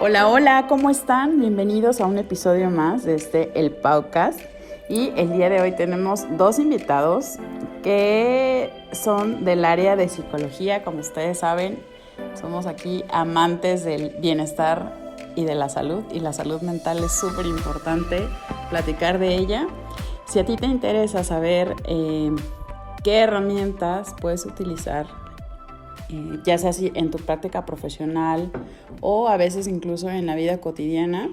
Hola, hola, ¿cómo están? Bienvenidos a un episodio más de El podcast. Y el día de hoy tenemos dos invitados que son del área de psicología. Como ustedes saben, somos aquí amantes del bienestar y de la salud. Y la salud mental es súper importante platicar de ella. Si a ti te interesa saber qué herramientas puedes utilizar, ya sea así en tu práctica profesional o a veces incluso en la vida cotidiana,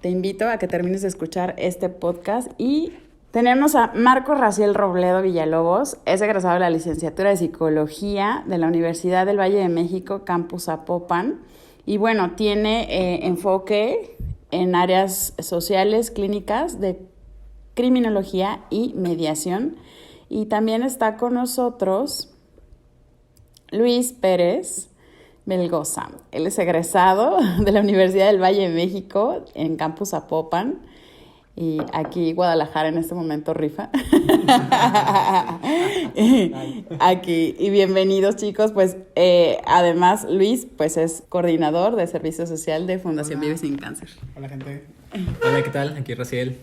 te invito a que termines de escuchar este podcast. Y tenemos a Marco Raciel Robledo Villalobos, es egresado de la licenciatura de Psicología de la Universidad del Valle de México, Campus Zapopan, y bueno, tiene enfoque en áreas sociales, clínicas, de criminología y mediación. Y también está con nosotros Luis Pérez Melgoza. Él es egresado de la Universidad del Valle de México en Campus Zapopan. Y aquí Guadalajara en este momento rifa. Aquí, y bienvenidos chicos, pues además Luis pues es coordinador de servicio social de Fundación Vive Sin Cáncer. Hola gente. Hola, ¿qué tal? Aquí Raciel.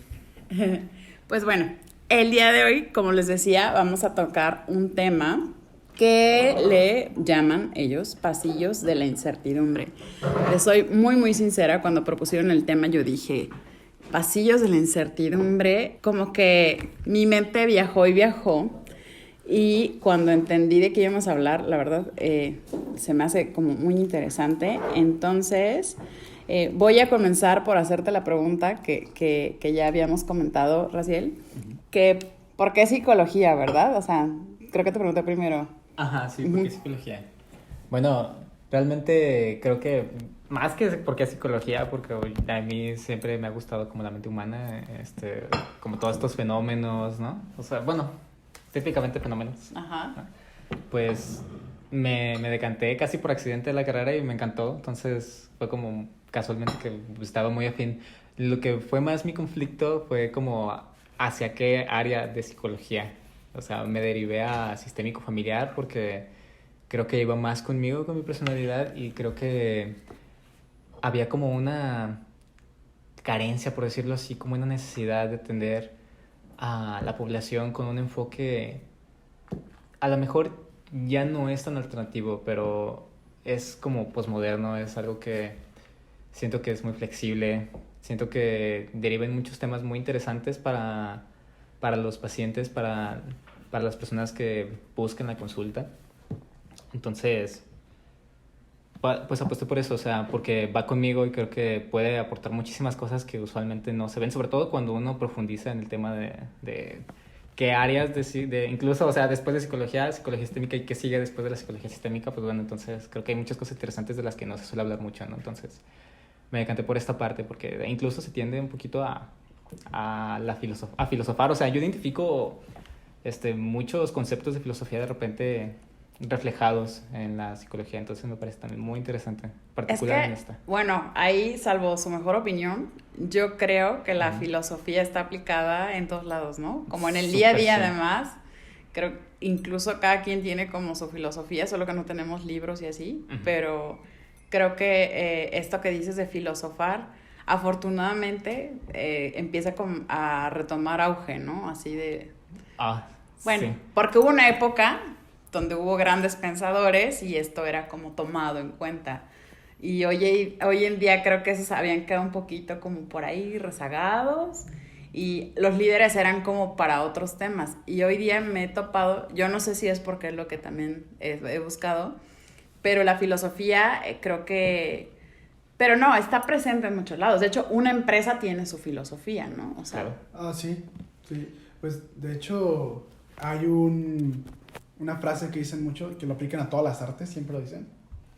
Pues bueno, el día de hoy, como les decía, vamos a tocar un tema que le llaman ellos pasillos de la incertidumbre. Les soy muy sincera, cuando propusieron el tema yo dije, pasillos de la incertidumbre, como que mi mente viajó y viajó, y cuando entendí de qué íbamos a hablar, la verdad se me hace como muy interesante. Entonces voy a comenzar por hacerte la pregunta que ya habíamos comentado, Raciel, que ¿por qué psicología, verdad? O sea, creo que te pregunté primero. Ajá, sí, ¿por qué psicología? Bueno, realmente creo que más que por qué psicología, porque a mí siempre me ha gustado como la mente humana, como todos estos fenómenos, ¿no? O sea, bueno, típicamente fenómenos. Ajá. Pues me decanté casi por accidente de la carrera y me encantó, entonces fue como casualmente que estaba muy afín. Lo que fue más mi conflicto fue como hacia qué área de psicología. O sea, me derivé a sistémico familiar porque creo que iba más conmigo, con mi personalidad, y creo que había como una carencia, por decirlo así, como una necesidad de atender a la población con un enfoque, a lo mejor ya no es tan alternativo, pero es como posmoderno, es algo que siento que es muy flexible, siento que deriva en muchos temas muy interesantes para los pacientes, para las personas que buscan la consulta. Entonces, pues apuesto por eso, o sea, porque va conmigo y creo que puede aportar muchísimas cosas que usualmente no se ven, sobre todo cuando uno profundiza en el tema de qué áreas, incluso, o sea, después de psicología sistémica, y qué sigue después de la psicología sistémica, pues bueno, entonces creo que hay muchas cosas interesantes de las que no se suele hablar mucho, ¿no? Entonces, me decanté por esta parte porque incluso se tiende un poquito a filosofar. O sea, yo identifico muchos conceptos de filosofía de repente reflejados en la psicología, entonces me parece también muy interesante, particular en esta. Bueno, ahí, salvo su mejor opinión, yo creo que la filosofía está aplicada en todos lados, ¿no? Como en el día a día, además, creo incluso cada quien tiene como su filosofía, solo que no tenemos libros y así, pero creo que esto que dices de filosofar, afortunadamente empieza a retomar auge, ¿no? Así de... Bueno, sí. Porque hubo una época donde hubo grandes pensadores y esto era como tomado en cuenta. Y hoy en día creo que esos habían quedado un poquito como por ahí rezagados y los líderes eran como para otros temas. Y hoy día me he topado, yo no sé si es porque es lo que también he buscado, pero la filosofía creo que... Pero no, está presente en muchos lados. De hecho, una empresa tiene su filosofía, ¿no? O sea... Ah, sí. Pues, de hecho, hay una frase que dicen mucho, que lo aplican a todas las artes, siempre lo dicen,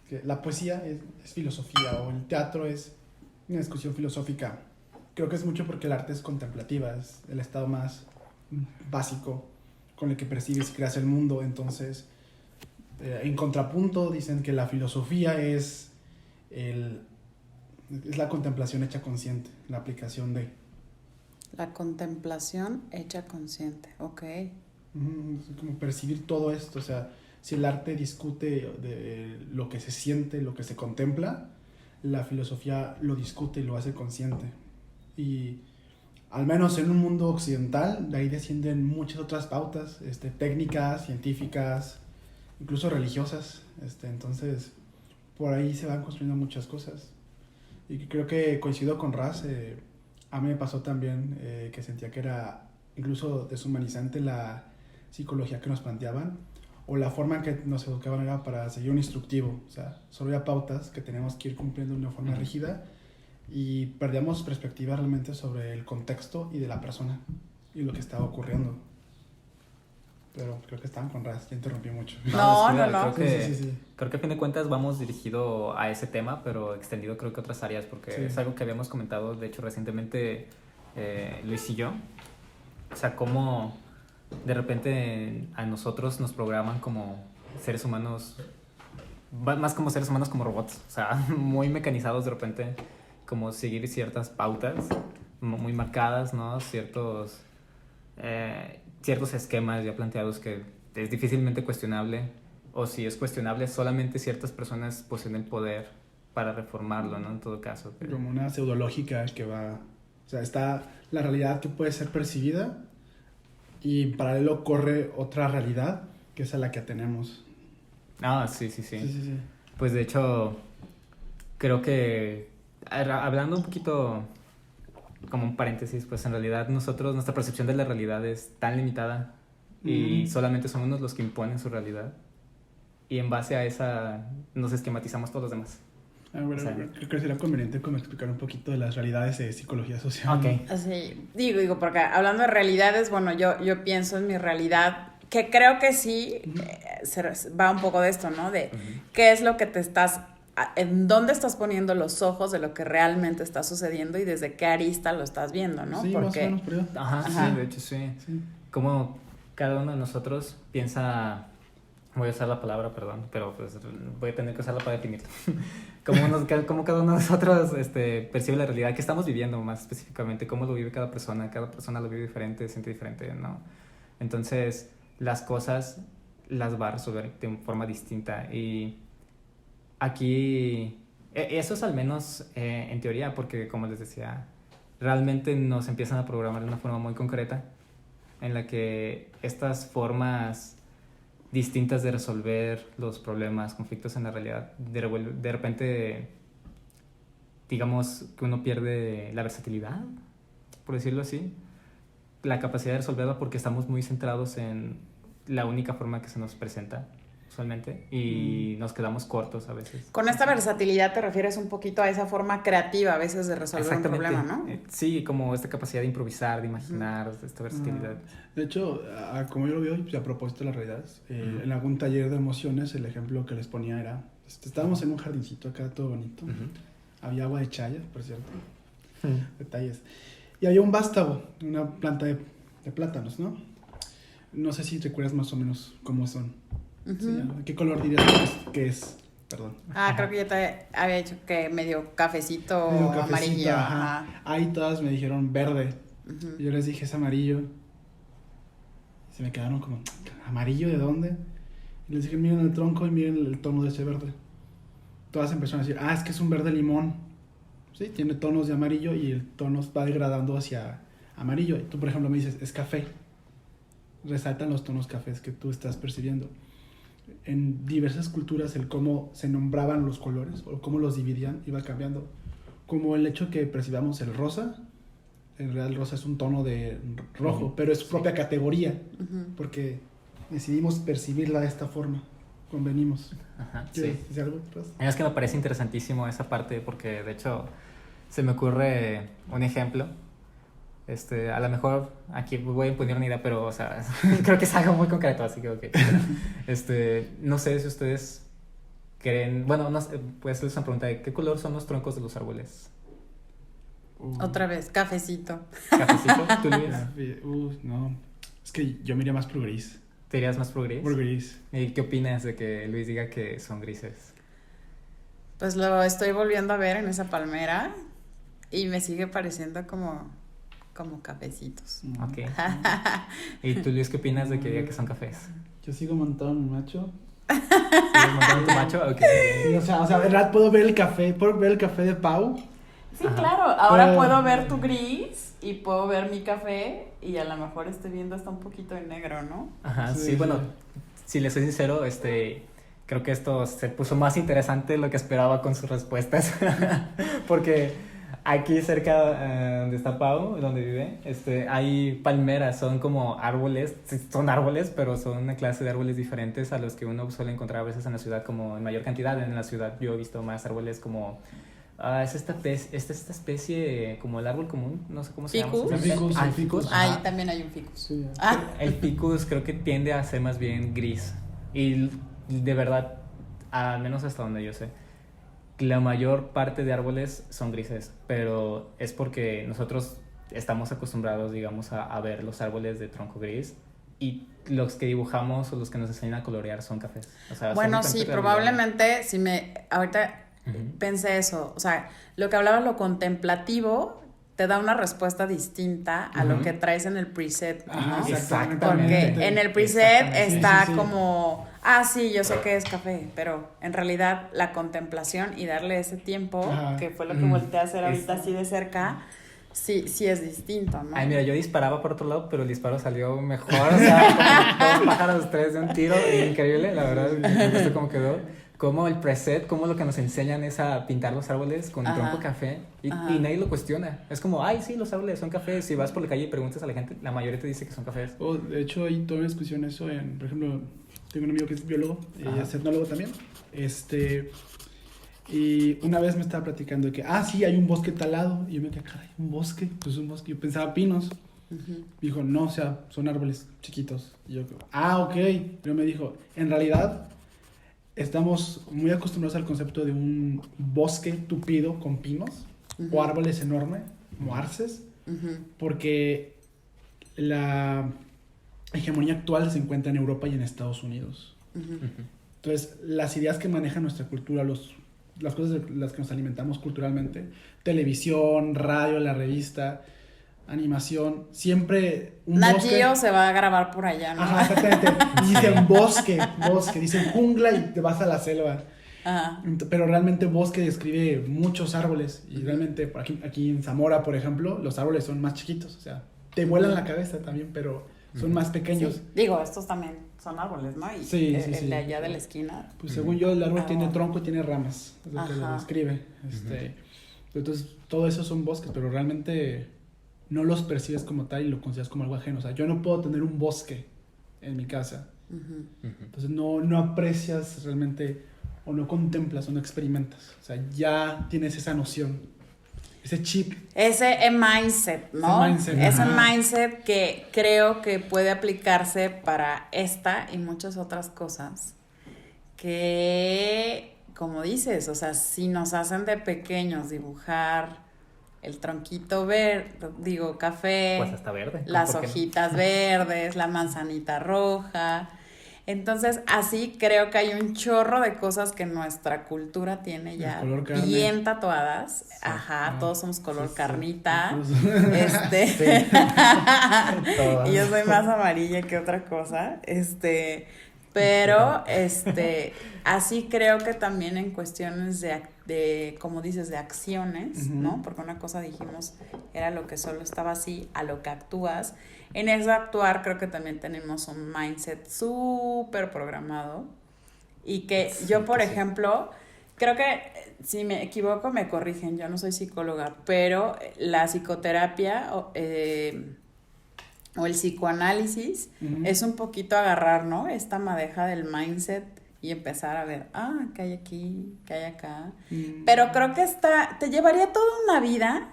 que la poesía es filosofía, o el teatro es una discusión filosófica. Creo que es mucho porque el arte es contemplativa, es el estado más básico con el que percibes y creas el mundo. Entonces, en contrapunto, dicen que la filosofía es la contemplación hecha consciente, la aplicación de... La contemplación hecha consciente, ok. Como percibir todo esto, o sea, si el arte discute de lo que se siente, lo que se contempla, la filosofía lo discute y lo hace consciente. Y al menos en un mundo occidental, de ahí descienden muchas otras pautas, técnicas, científicas, incluso religiosas. Entonces, por ahí se van construyendo muchas cosas. Y creo que coincido con Raz. A mí me pasó también que sentía que era incluso deshumanizante la psicología que nos planteaban, o la forma en que nos educaban era para seguir un instructivo. O sea, solo había pautas que teníamos que ir cumpliendo de una forma rígida, y perdíamos perspectiva realmente sobre el contexto y de la persona y lo que estaba ocurriendo. Pero creo que estaban con Raz, ya interrumpí mucho. No. Creo que a fin de cuentas vamos dirigido a ese tema, pero extendido creo que a otras áreas, porque es algo que habíamos comentado, de hecho, recientemente Luis y yo. O sea, cómo de repente a nosotros nos programan como seres humanos, más como seres humanos como robots, o sea, muy mecanizados de repente, como seguir ciertas pautas muy marcadas, ¿no? Ciertos esquemas ya planteados que es difícilmente cuestionable, o si es cuestionable, solamente ciertas personas poseen el poder para reformarlo, ¿no? En todo caso. Como una pseudológica que va... O sea, está la realidad que puede ser percibida, y en paralelo corre otra realidad que es a la que tenemos. Ah, sí. Pues de hecho, creo que, hablando un poquito como un paréntesis, pues en realidad nuestra percepción de la realidad es tan limitada, y solamente somos los que imponen su realidad, y en base a esa nos esquematizamos todos los demás. Bueno, o sea, creo que sería conveniente como explicar un poquito de las realidades de psicología social. Ok. Así, digo, porque hablando de realidades, bueno, yo pienso en mi realidad, que creo que sí va un poco de esto, ¿no? De qué es lo que en dónde estás poniendo los ojos de lo que realmente está sucediendo y desde qué arista lo estás viendo, ¿no? Sí, porque... más o menos por ahí. Ajá, sí, de hecho sí. Como cada uno de nosotros piensa... Voy a usar la palabra, perdón, pero pues voy a tener que usarla para definirlo. Como cada uno de nosotros percibe la realidad que estamos viviendo, más específicamente, cómo lo vive cada persona lo vive diferente, siente diferente, ¿no? Entonces, las cosas las va a resolver de forma distinta, y aquí, eso es al menos en teoría, porque como les decía, realmente nos empiezan a programar de una forma muy concreta, en la que estas formas distintas de resolver los problemas, conflictos en la realidad, de repente, digamos que uno pierde la versatilidad, por decirlo así, la capacidad de resolverlo, porque estamos muy centrados en la única forma que se nos presenta usualmente, y nos quedamos cortos a veces. Con esta versatilidad te refieres un poquito a esa forma creativa a veces de resolver un problema, ¿no? Sí, como esta capacidad de improvisar, de imaginar, esta versatilidad. De hecho, como yo lo veo, y a propósito de las realidades, en algún taller de emociones, el ejemplo que les ponía era, estábamos en un jardincito acá, todo bonito, había agua de chaya, por cierto, detalles, y había un vástago, una planta de plátanos, ¿no? No sé si recuerdas más o menos cómo son. ¿Qué color dirías que es? Perdón. Creo que yo te había dicho que medio cafecito o amarillo. Ajá. Ahí todas me dijeron verde. Y yo les dije, es amarillo. Se me quedaron como, ¿amarillo de dónde? Y les dije, miren el tronco y miren el tono de ese verde. Todas empezaron a decir, es que es un verde limón. Sí, tiene tonos de amarillo y el tono va degradando hacia amarillo. Y tú, por ejemplo, me dices, es café. Resaltan los tonos cafés que tú estás percibiendo. En diversas culturas el cómo se nombraban los colores o cómo los dividían iba cambiando, como el hecho que percibamos el rosa. En realidad el rosa es un tono de rojo, pero es su propia categoría, porque decidimos percibirla de esta forma, convenimos. ¿Quieres decir algo? Es que me parece interesantísimo esa parte, porque de hecho se me ocurre un ejemplo. A lo mejor aquí voy a imponer una idea, pero, o sea, creo que es algo muy concreto, así que ok. No sé si ustedes creen, bueno, no sé, puede ser una pregunta de ¿qué color son los troncos de los árboles? Otra vez, cafecito. ¿Cafecito? ¿Tú, Luis? No, es que yo me iría más pro gris. ¿Te irías más pro gris? Por gris. ¿Y qué opinas de que Luis diga que son grises? Pues lo estoy volviendo a ver en esa palmera y me sigue pareciendo como cafecitos. Ok. ¿Y tú, Luis, qué opinas de que diga que son cafés? Yo sigo montado en mi macho ¿Quieres montar tu macho? Ok. Y, o sea, de verdad puedo ver el café de Pau. Sí, Ajá. claro. Ahora Pero- puedo ver tu gris y puedo ver mi café y a lo mejor estoy viendo hasta un poquito de negro, ¿no? Ajá, Sí, sí, bueno, sí. si le soy sincero, creo que esto se puso más interesante de lo que esperaba con sus respuestas. Porque aquí cerca donde está Pau, donde vive, hay palmeras, son como árboles, sí, son árboles, pero son una clase de árboles diferentes a los que uno suele encontrar a veces en la ciudad como en mayor cantidad. En la ciudad yo he visto más árboles como... es esta especie como el árbol común, no sé cómo se llama. ¿Ficus? ¿Se llama? Ficus, Ah, el ficus. ajá. Ahí también hay un ficus. Sí. Ah, El ficus creo que tiende a ser más bien gris. Y de verdad, al menos hasta donde yo sé, la mayor parte de árboles son grises, pero es porque nosotros estamos acostumbrados, digamos, a ver los árboles de tronco gris y los que dibujamos o los que nos enseñan a colorear son cafés. O sea, son bueno, diferentes sí, realidades. probablemente, si me, ahorita Ujú. pensé eso, o sea, lo que hablaba lo contemplativo te da una respuesta distinta a lo Ujú. que traes en el preset, Ajá, ¿no? Exactamente. Porque en el preset Exactamente. está Sí, sí, sí. como, sí, yo sé que es café, pero en realidad la contemplación y darle ese tiempo, Ajá. que fue lo que volteé a hacer ahorita Es- así de cerca, sí es distinto, ¿no? Ay, mira, yo disparaba por otro lado, pero el disparo salió mejor, o sea, como dos pájaros, tres de un tiro, increíble, la verdad, me gustó cómo quedó. Como el preset, como lo que nos enseñan es a pintar los árboles con Ajá. tronco café Ajá. y nadie lo cuestiona. Es como, ay, sí, los árboles son cafés. Si vas por la calle y preguntas a la gente, la mayoría te dice que son cafés. De hecho, hay toda una discusión eso por ejemplo, tengo un amigo que es biólogo y Ajá. es etnólogo también. Y una vez me estaba platicando de que, sí, hay un bosque talado. Y yo me quedé, caray, ¿un bosque? Pues un bosque. Yo pensaba pinos. Ujú. Dijo, no, o sea, son árboles chiquitos. Y yo, ok. Pero me dijo, en realidad, estamos muy acostumbrados al concepto de un bosque tupido con pinos Ujú. o árboles enormes, como arces, Ujú. porque la hegemonía actual se encuentra en Europa y en Estados Unidos. Ujú. Entonces, las ideas que maneja nuestra cultura, las cosas de las que nos alimentamos culturalmente, televisión, radio, la revista, animación, siempre un Nat bosque. Geo se va a grabar por allá, ¿no? Ajá, exactamente. Dicen bosque, dicen jungla y te vas a la selva. Ajá. Pero realmente bosque describe muchos árboles. Y realmente por aquí en Zamora, por ejemplo, los árboles son más chiquitos. O sea, te vuelan la cabeza también, pero son más pequeños. Sí. Digo, estos también son árboles, ¿no? Y Sí, sí, el sí. de allá de la esquina. Pues según yo, el árbol Ah, tiene bueno. tronco y tiene ramas. Es lo que lo Ajá. describe. Entonces, todo eso son bosques, pero realmente no los percibes como tal y lo consideras como algo ajeno. O sea, yo no puedo tener un bosque en mi casa. Ujú. Entonces, no aprecias realmente o no contemplas o no experimentas. O sea, ya tienes esa noción, ese chip. Ese mindset, ¿no? Ese mindset, Ese ajá. mindset que creo que puede aplicarse para esta y muchas otras cosas. Que, como dices, o sea, si nos hacen de pequeños dibujar el tronquito verde, café, Pues hasta verde. las ¿por qué no? hojitas verdes, la manzanita roja. Entonces, así creo que hay un chorro de cosas que nuestra cultura tiene ya El color carne. bien tatuadas. Ajá, Ah, todos somos color sí, sí. carnita. Incluso. Este. Todas. Y yo soy más amarilla que otra cosa. Pero así creo que también en cuestiones de como dices, de acciones, Ujú. ¿no? Porque una cosa dijimos era lo que solo estaba así, a lo que actúas. En ese actuar creo que también tenemos un mindset súper programado. Y que Sí, yo, por pues sí. ejemplo, creo que si me equivoco me corrigen, yo no soy psicóloga, pero la psicoterapia o el psicoanálisis Ujú. es un poquito agarrar, ¿no? Esta madeja del mindset y empezar a ver, ¿qué hay aquí? ¿Qué hay acá? Pero creo que te llevaría toda una vida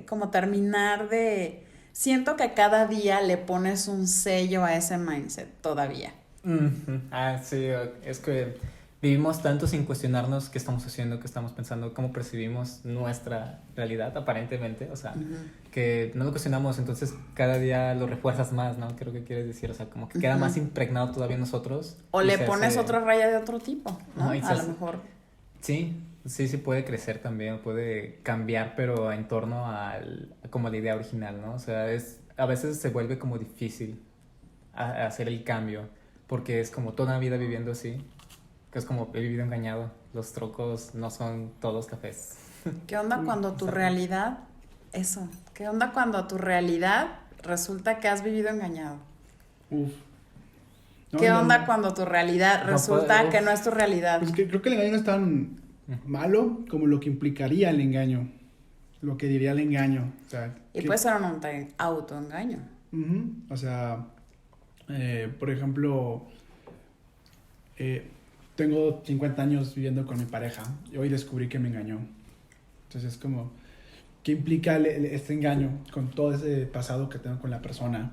como terminar siento que cada día le pones un sello a ese mindset todavía. Ujú. Sí, es que vivimos tanto sin cuestionarnos qué estamos haciendo, qué estamos pensando, cómo percibimos nuestra realidad, aparentemente, o sea, que no lo cuestionamos, entonces cada día lo refuerzas más, ¿no? Creo que quieres decir, o sea, como que queda Ujú. más impregnado todavía en nosotros. O y le se pones hace- otra raya de otro tipo, ¿no? Ajá, y se A lo hace- mejor. Sí, sí puede crecer también, puede cambiar, pero en torno como la idea original, ¿no? O sea, a veces se vuelve como difícil hacer el cambio, porque es como toda la vida viviendo así, que es como he vivido engañado, los trocos no son todos cafés. ¿Qué onda cuando tu realidad, eso, qué onda cuando tu realidad resulta que has vivido engañado? Uf. No, ¿Qué no, onda no. cuando tu realidad No resulta puedo. que no es tu realidad? Pues que creo que el engaño no es tan malo como lo que implicaría el engaño. Lo que diría el engaño. O sea, Y que- puede ser un autoengaño. Ujú. O sea, por ejemplo, tengo 50 años viviendo con mi pareja y hoy descubrí que me engañó. Entonces es como, ¿qué implica este engaño con todo ese pasado que tengo con la persona?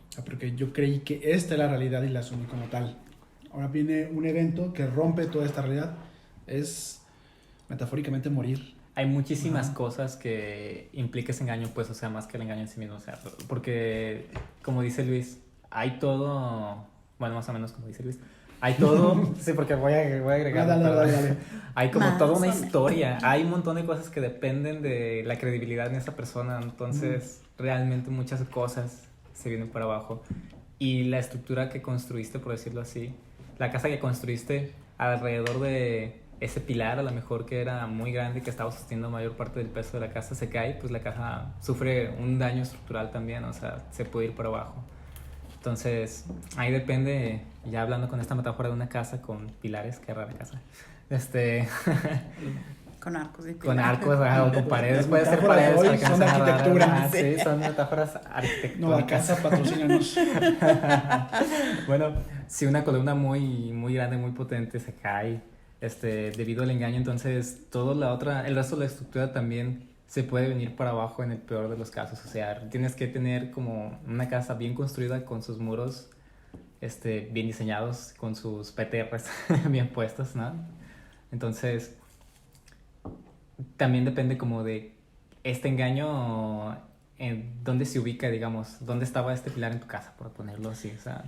O sea, porque yo creí que esta es la realidad y la asumí como tal. Ahora viene un evento que rompe toda esta realidad. Es metafóricamente morir. Hay muchísimas Ajá. cosas que implica ese engaño, pues, o sea, más que el engaño en sí mismo, o sea, porque, como dice Luis, hay todo, bueno, más o menos como dice Luis, hay todo, sí, porque voy a agregar, Dale, perdón. dale, dale. Hay como Más toda o una menos. historia, hay un montón de cosas que dependen de la credibilidad en esa persona, entonces, realmente muchas cosas se vienen para abajo, y la estructura que construiste, por decirlo así, la casa que construiste alrededor de ese pilar, a lo mejor que era muy grande y que estaba sosteniendo mayor parte del peso de la casa, se cae, pues la casa sufre un daño estructural también, o sea, se puede ir para abajo. Entonces, ahí depende, ya hablando con esta metáfora de una casa con pilares, qué rara casa, Con arcos y con pilares. arcos, o con paredes, puede ser Metáforas paredes, hoy para que no son de sea rara, arquitectura. ajá, sí, son metáforas arquitectónicas. Nueva casa, patrocínanos. Bueno, si una columna muy, muy grande, muy potente se cae, debido al engaño, entonces el resto de la estructura también se puede venir para abajo en el peor de los casos. O sea, tienes que tener como una casa bien construida con sus muros, bien diseñados, con sus PTRs bien puestos, ¿no? Entonces, también depende como de este engaño, en dónde se ubica, digamos, dónde estaba este pilar en tu casa, por ponerlo así, o sea,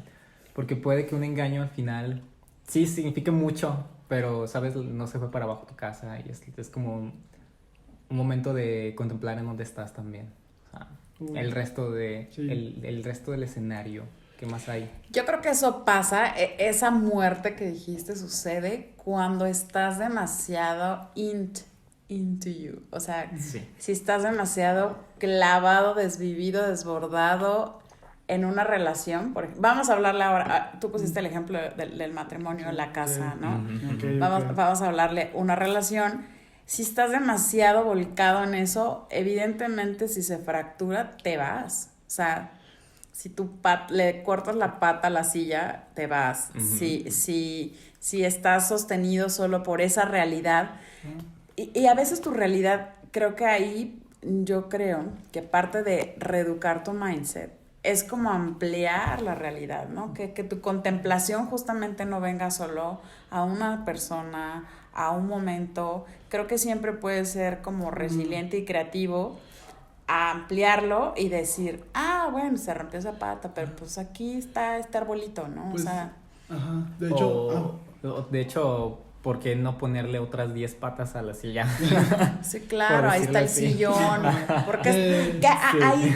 porque puede que un engaño al final sí signifique mucho, pero, ¿sabes? No se fue para abajo tu casa y es como un momento de contemplar en dónde estás también, o sea, el resto Sí. el resto del escenario, ¿qué más hay? Yo creo que eso pasa, esa muerte que dijiste sucede cuando estás demasiado into you. O sea, Sí. si estás demasiado clavado, desvivido, desbordado en una relación. Vamos a hablarle ahora, tú pusiste el ejemplo del matrimonio, la casa, ¿no? Ujú. Ok, Vamos, ok. vamos a hablarle una relación. Si estás demasiado volcado en eso, evidentemente si se fractura, te vas. O sea, si tú le cortas la pata a la silla, te vas. Ujú. Si estás sostenido solo por esa realidad. Y a veces tu realidad, creo que ahí yo creo que parte de reeducar tu mindset es como ampliar la realidad, ¿no? Que tu contemplación justamente no venga solo a una persona, a un momento. Creo que siempre puede ser como resiliente y creativo a ampliarlo y decir, bueno, se rompió esa pata, pero pues aquí está este arbolito, ¿no? Pues, o sea, Ajá. De hecho, De hecho, ¿por qué no ponerle otras 10 patas a la silla? sí, Por claro, ahí está el decirlo así. sillón, porque Sí.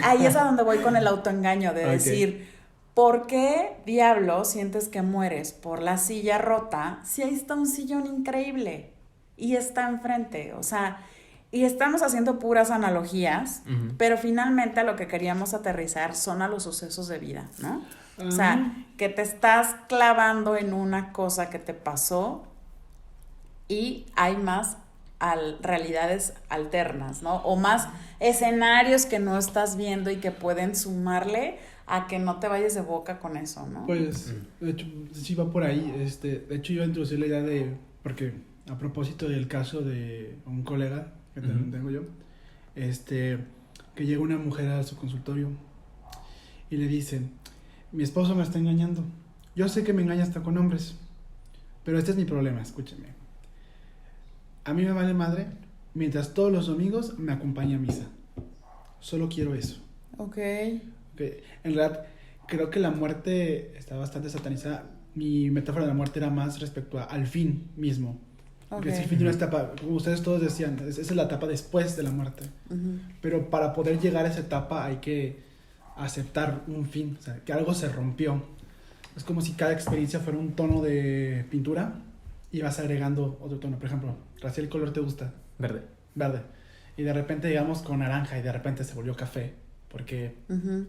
ahí es a donde voy con el autoengaño, de Ok. decir, ¿por qué, diablo, sientes que mueres por la silla rota si ahí está un sillón increíble y está enfrente? O sea, y estamos haciendo puras analogías, Ujú. pero finalmente a lo que queríamos aterrizar son a los sucesos de vida, ¿no? O sea, que te estás clavando en una cosa que te pasó y hay más realidades alternas, ¿no? O más escenarios que no estás viendo y que pueden sumarle a que no te vayas de boca con eso, ¿no? pues, de hecho, sí va por ahí. De hecho, yo introducí la idea porque a propósito del caso de un colega que también tengo yo, que llega una mujer a su consultorio y le dice, mi esposo me está engañando. Yo sé que me engaña hasta con hombres, pero este es mi problema, escúcheme. A mí me vale madre mientras todos los domingos me acompaña a misa. Solo quiero eso. Ok. En realidad, creo que la muerte está bastante satanizada. Mi metáfora de la muerte era más respecto al fin mismo. Porque Ok. es el fin de una etapa, como ustedes todos decían, esa es la etapa después de la muerte. Ujú. Pero para poder llegar a esa etapa hay que aceptar un fin, o sea, que algo se rompió. Es como si cada experiencia fuera un tono de pintura y vas agregando otro tono. Por ejemplo, Raciel, ¿el color te gusta? Verde. Verde. Y de repente llegamos con naranja y de repente se volvió café. Porque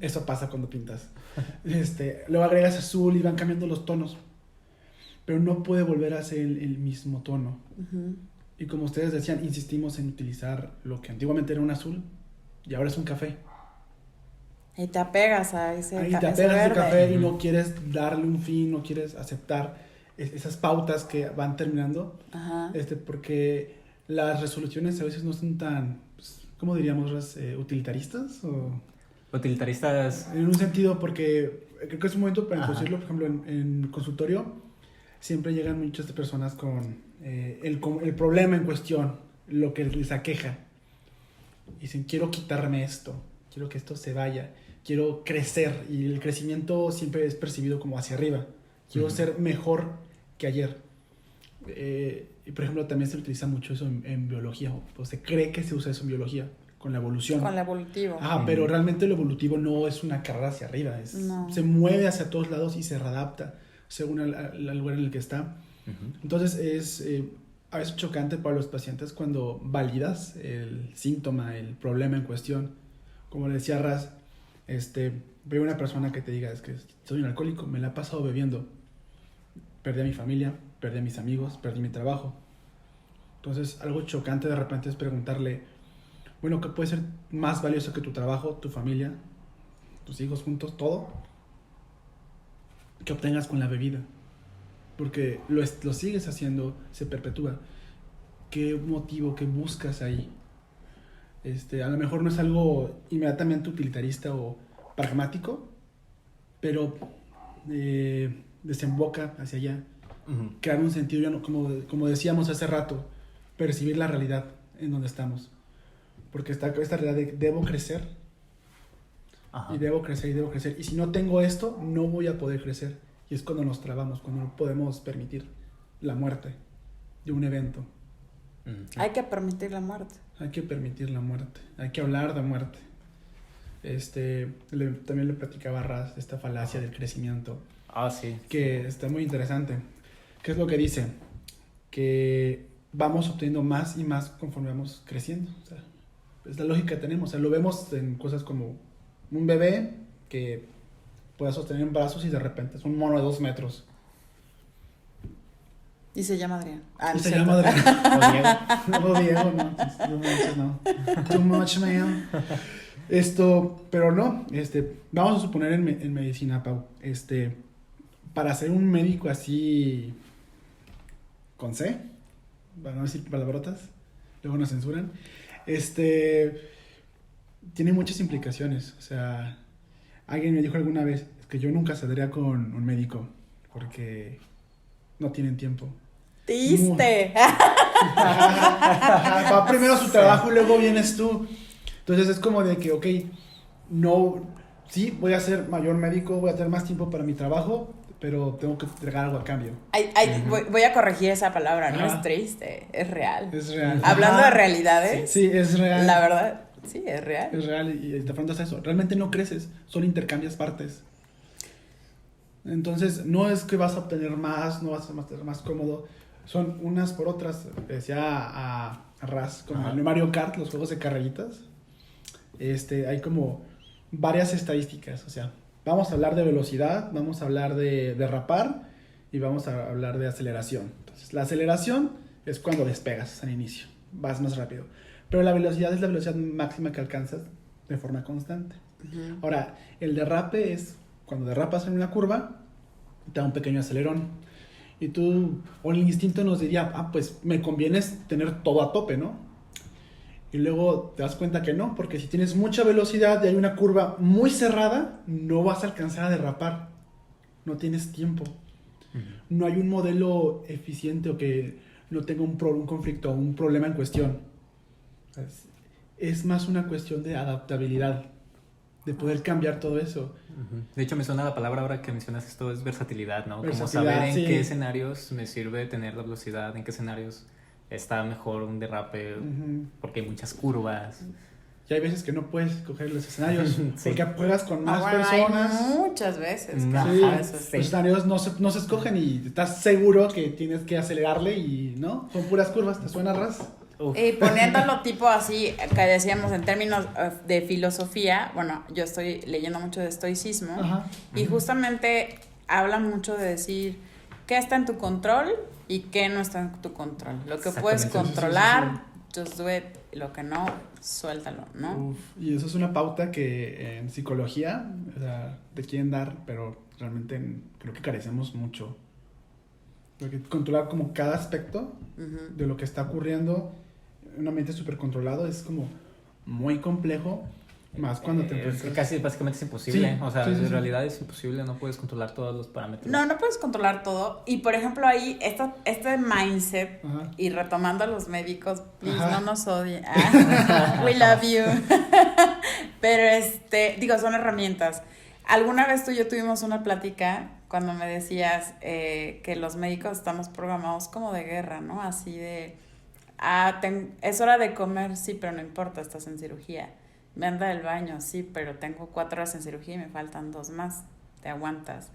eso pasa cuando pintas. Luego agregas azul y van cambiando los tonos. Pero no puede volver a ser el mismo tono. Y como ustedes decían, insistimos en utilizar lo que antiguamente era un azul y ahora es un café. Y te apegas a ese Ahí te apegas al café y no quieres darle un fin, no quieres aceptar esas pautas que van terminando. Ajá. Porque las resoluciones a veces no son tan, pues, ¿cómo diríamos? ¿Utilitaristas? O... Utilitaristas. En un sentido, porque creo que es un momento para Ajá. introducirlo. Por ejemplo, en consultorio siempre llegan muchas personas con el problema en cuestión, lo que les aqueja. Dicen, quiero quitarme esto, quiero que esto se vaya, quiero crecer. Y el crecimiento siempre es percibido como hacia arriba. Quiero ser mejor que ayer. Y por ejemplo, también se utiliza mucho eso en biología. Pues se cree que se usa eso en biología, con la evolución. Con la evolutivo. Pero realmente lo evolutivo no es una carrera hacia arriba. Se mueve hacia todos lados y se readapta según el lugar en el que está. Entonces es a veces chocante para los pacientes cuando validas el síntoma, el problema en cuestión. Como le decía Raz, veo una persona que te diga, es que soy un alcohólico, me la he pasado bebiendo. Perdí a mi familia, perdí a mis amigos, perdí mi trabajo. Entonces algo chocante de repente es preguntarle, bueno, ¿qué puede ser más valioso que tu trabajo, tu familia, tus hijos juntos, todo? Que obtengas con la bebida. Porque lo sigues haciendo, se perpetúa. ¿Qué motivo, qué buscas ahí? A lo mejor no es algo inmediatamente utilitarista o pragmático, pero desemboca hacia allá. Crear un sentido, como decíamos hace rato, percibir la realidad en donde estamos. Porque está esta realidad de debo crecer. Ajá. Y debo crecer, y debo crecer. Y si no tengo esto, no voy a poder crecer. Y es cuando nos trabamos, cuando no podemos permitir la muerte de un evento. Hay que permitir la muerte. Hay que permitir la muerte. Hay que hablar de muerte. También le platicaba a Raz esta falacia del crecimiento. Sí. Que está muy interesante. ¿Qué es lo que dice? Que vamos obteniendo más y más conforme vamos creciendo. O sea, es la lógica que tenemos. O sea, lo vemos en cosas como un bebé que pueda sostener en brazos y de repente es un mono de 2 metros. Y se llama Adrián. Y se llama Adrián. O Diego, no. Too much, man. Pero no, vamos a suponer en medicina, Pau, para ser un médico así, con C, para no decir palabrotas, luego nos censuran, tiene muchas implicaciones. O sea, alguien me dijo alguna vez que yo nunca saldría con un médico porque no tienen tiempo. ¡Tiste! Va primero su trabajo y luego vienes tú. Entonces es como de que, ok, no, sí, voy a ser mayor médico, voy a tener más tiempo para mi trabajo, pero tengo que entregar algo a cambio. Voy a corregir esa palabra, no es triste, es real. Es real. Hablando de realidades. Sí, es real. La verdad, sí, es real. Es real y te afrontas a eso. Realmente no creces, solo intercambias partes. Entonces no es que vas a obtener más, no vas a estar más cómodo. Son unas por otras. Decía a Raz, como en Mario Kart, los juegos de carreritas. Hay como varias estadísticas. O sea, vamos a hablar de velocidad, vamos a hablar de derrapar y vamos a hablar de aceleración. Entonces, la aceleración es cuando despegas al inicio, vas más rápido. Pero la velocidad es la velocidad máxima que alcanzas de forma constante. Ahora, el derrape es cuando derrapas en una curva, te da un pequeño acelerón. Y tú, o el instinto nos diría, pues me conviene tener todo a tope, ¿no? Y luego te das cuenta que no, porque si tienes mucha velocidad y hay una curva muy cerrada, no vas a alcanzar a derrapar. No tienes tiempo. No hay un modelo eficiente o que no tenga un conflicto o un problema en cuestión. Es más una cuestión de adaptabilidad, de poder cambiar todo eso. De hecho, me suena la palabra ahora que mencionas esto, es versatilidad, ¿no? Versatilidad, como saber en sí. qué escenarios me sirve tener la velocidad, en qué escenarios está mejor un derrape, porque hay muchas curvas. Y hay veces que no puedes escoger los escenarios Sí. porque juegas con más bueno, personas. hay muchas veces que Ajá, Sí, ajá, eso los sí. escenarios no se escogen y estás seguro que tienes que acelerarle y no, son puras curvas, te suena ras. Uf. Y poniéndolo tipo así, que decíamos en términos de filosofía, bueno, yo estoy leyendo mucho de estoicismo Ajá. y justamente habla mucho de decir qué está en tu control y qué no está en tu control. Lo que puedes Exactamente. controlar, just do it, lo que no, suéltalo, ¿no? Uf, y eso es una pauta que en psicología, o sea, te quieren dar, pero realmente creo que carecemos mucho. Porque controlar como cada aspecto Ujú. de lo que está ocurriendo en un ambiente súper controlado es como muy complejo, más cuando te Es que enfrentas. casi básicamente es imposible. Sí, O sea, sí, sí, en sí. realidad es imposible, no puedes controlar todos los parámetros. No, no puedes controlar todo. Y por ejemplo ahí, este mindset, Ajá. y retomando a los médicos, please, Ajá. no nos odien. Ah, we love you. Pero digo, son herramientas. Alguna vez tú y yo tuvimos una plática cuando me decías que los médicos estamos programados como de guerra, ¿no? Así de, es hora de comer, sí, pero no importa, estás en cirugía. Me anda del baño, sí, pero tengo 4 horas en cirugía y me faltan 2 más. Te aguantas.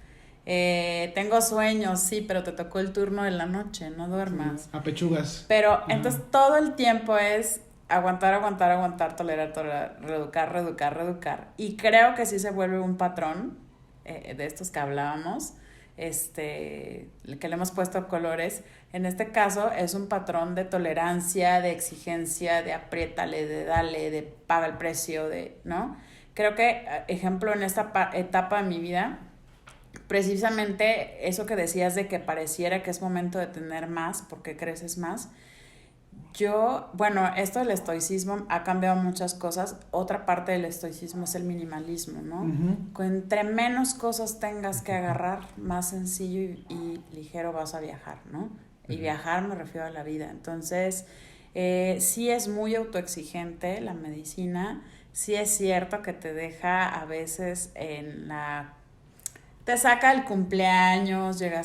Tengo sueños, sí, pero te tocó el turno de la noche, no duermas. A pechugas. Pero Ajá. entonces todo el tiempo es aguantar, tolerar, reeducar. Y creo que sí se vuelve un patrón de estos que hablábamos, que le hemos puesto colores. En este caso es un patrón de tolerancia, de exigencia, de apriétale, de dale, de paga el precio, ¿no? Creo que, ejemplo, en esta etapa de mi vida, precisamente eso que decías de que pareciera que es momento de tener más porque creces más. Esto del estoicismo ha cambiado muchas cosas. Otra parte del estoicismo es el minimalismo, ¿no? Ujú. Entre menos cosas tengas que agarrar, más sencillo y ligero vas a viajar, ¿no? Y viajar me refiero a la vida. Entonces, sí es muy autoexigente la medicina. Sí es cierto que te deja a veces te saca el cumpleaños, llegué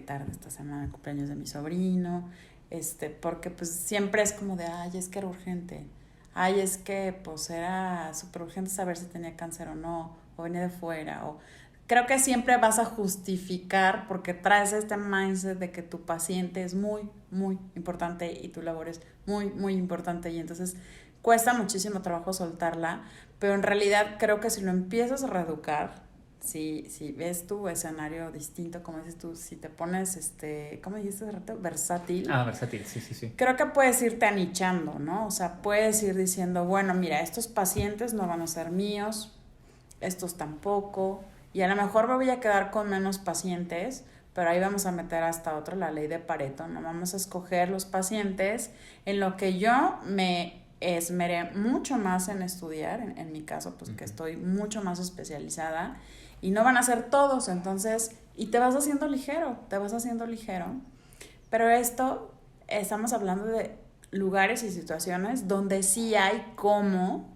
tarde esta semana el cumpleaños de mi sobrino, porque pues siempre es como de, ay, es que era urgente, ay, es que pues era súper urgente saber si tenía cáncer o no, o venía de fuera, creo que siempre vas a justificar porque traes este mindset de que tu paciente es muy, muy importante y tu labor es muy, muy importante y entonces cuesta muchísimo trabajo soltarla, pero en realidad creo que si lo empiezas a reeducar, si ves tu escenario distinto, como dices tú, si te pones, ¿cómo dijiste hace rato? Versátil. Versátil, sí. Creo que puedes irte anichando, ¿no? O sea, puedes ir diciendo, bueno, mira, estos pacientes no van a ser míos, estos tampoco, y a lo mejor me voy a quedar con menos pacientes, pero ahí vamos a meter hasta otro la ley de Pareto, ¿no? Vamos a escoger los pacientes en lo que yo me esmeré mucho más en estudiar, en mi caso, pues que estoy mucho más especializada, y no van a ser todos, entonces, y te vas haciendo ligero, pero estamos hablando de lugares y situaciones donde sí hay cómo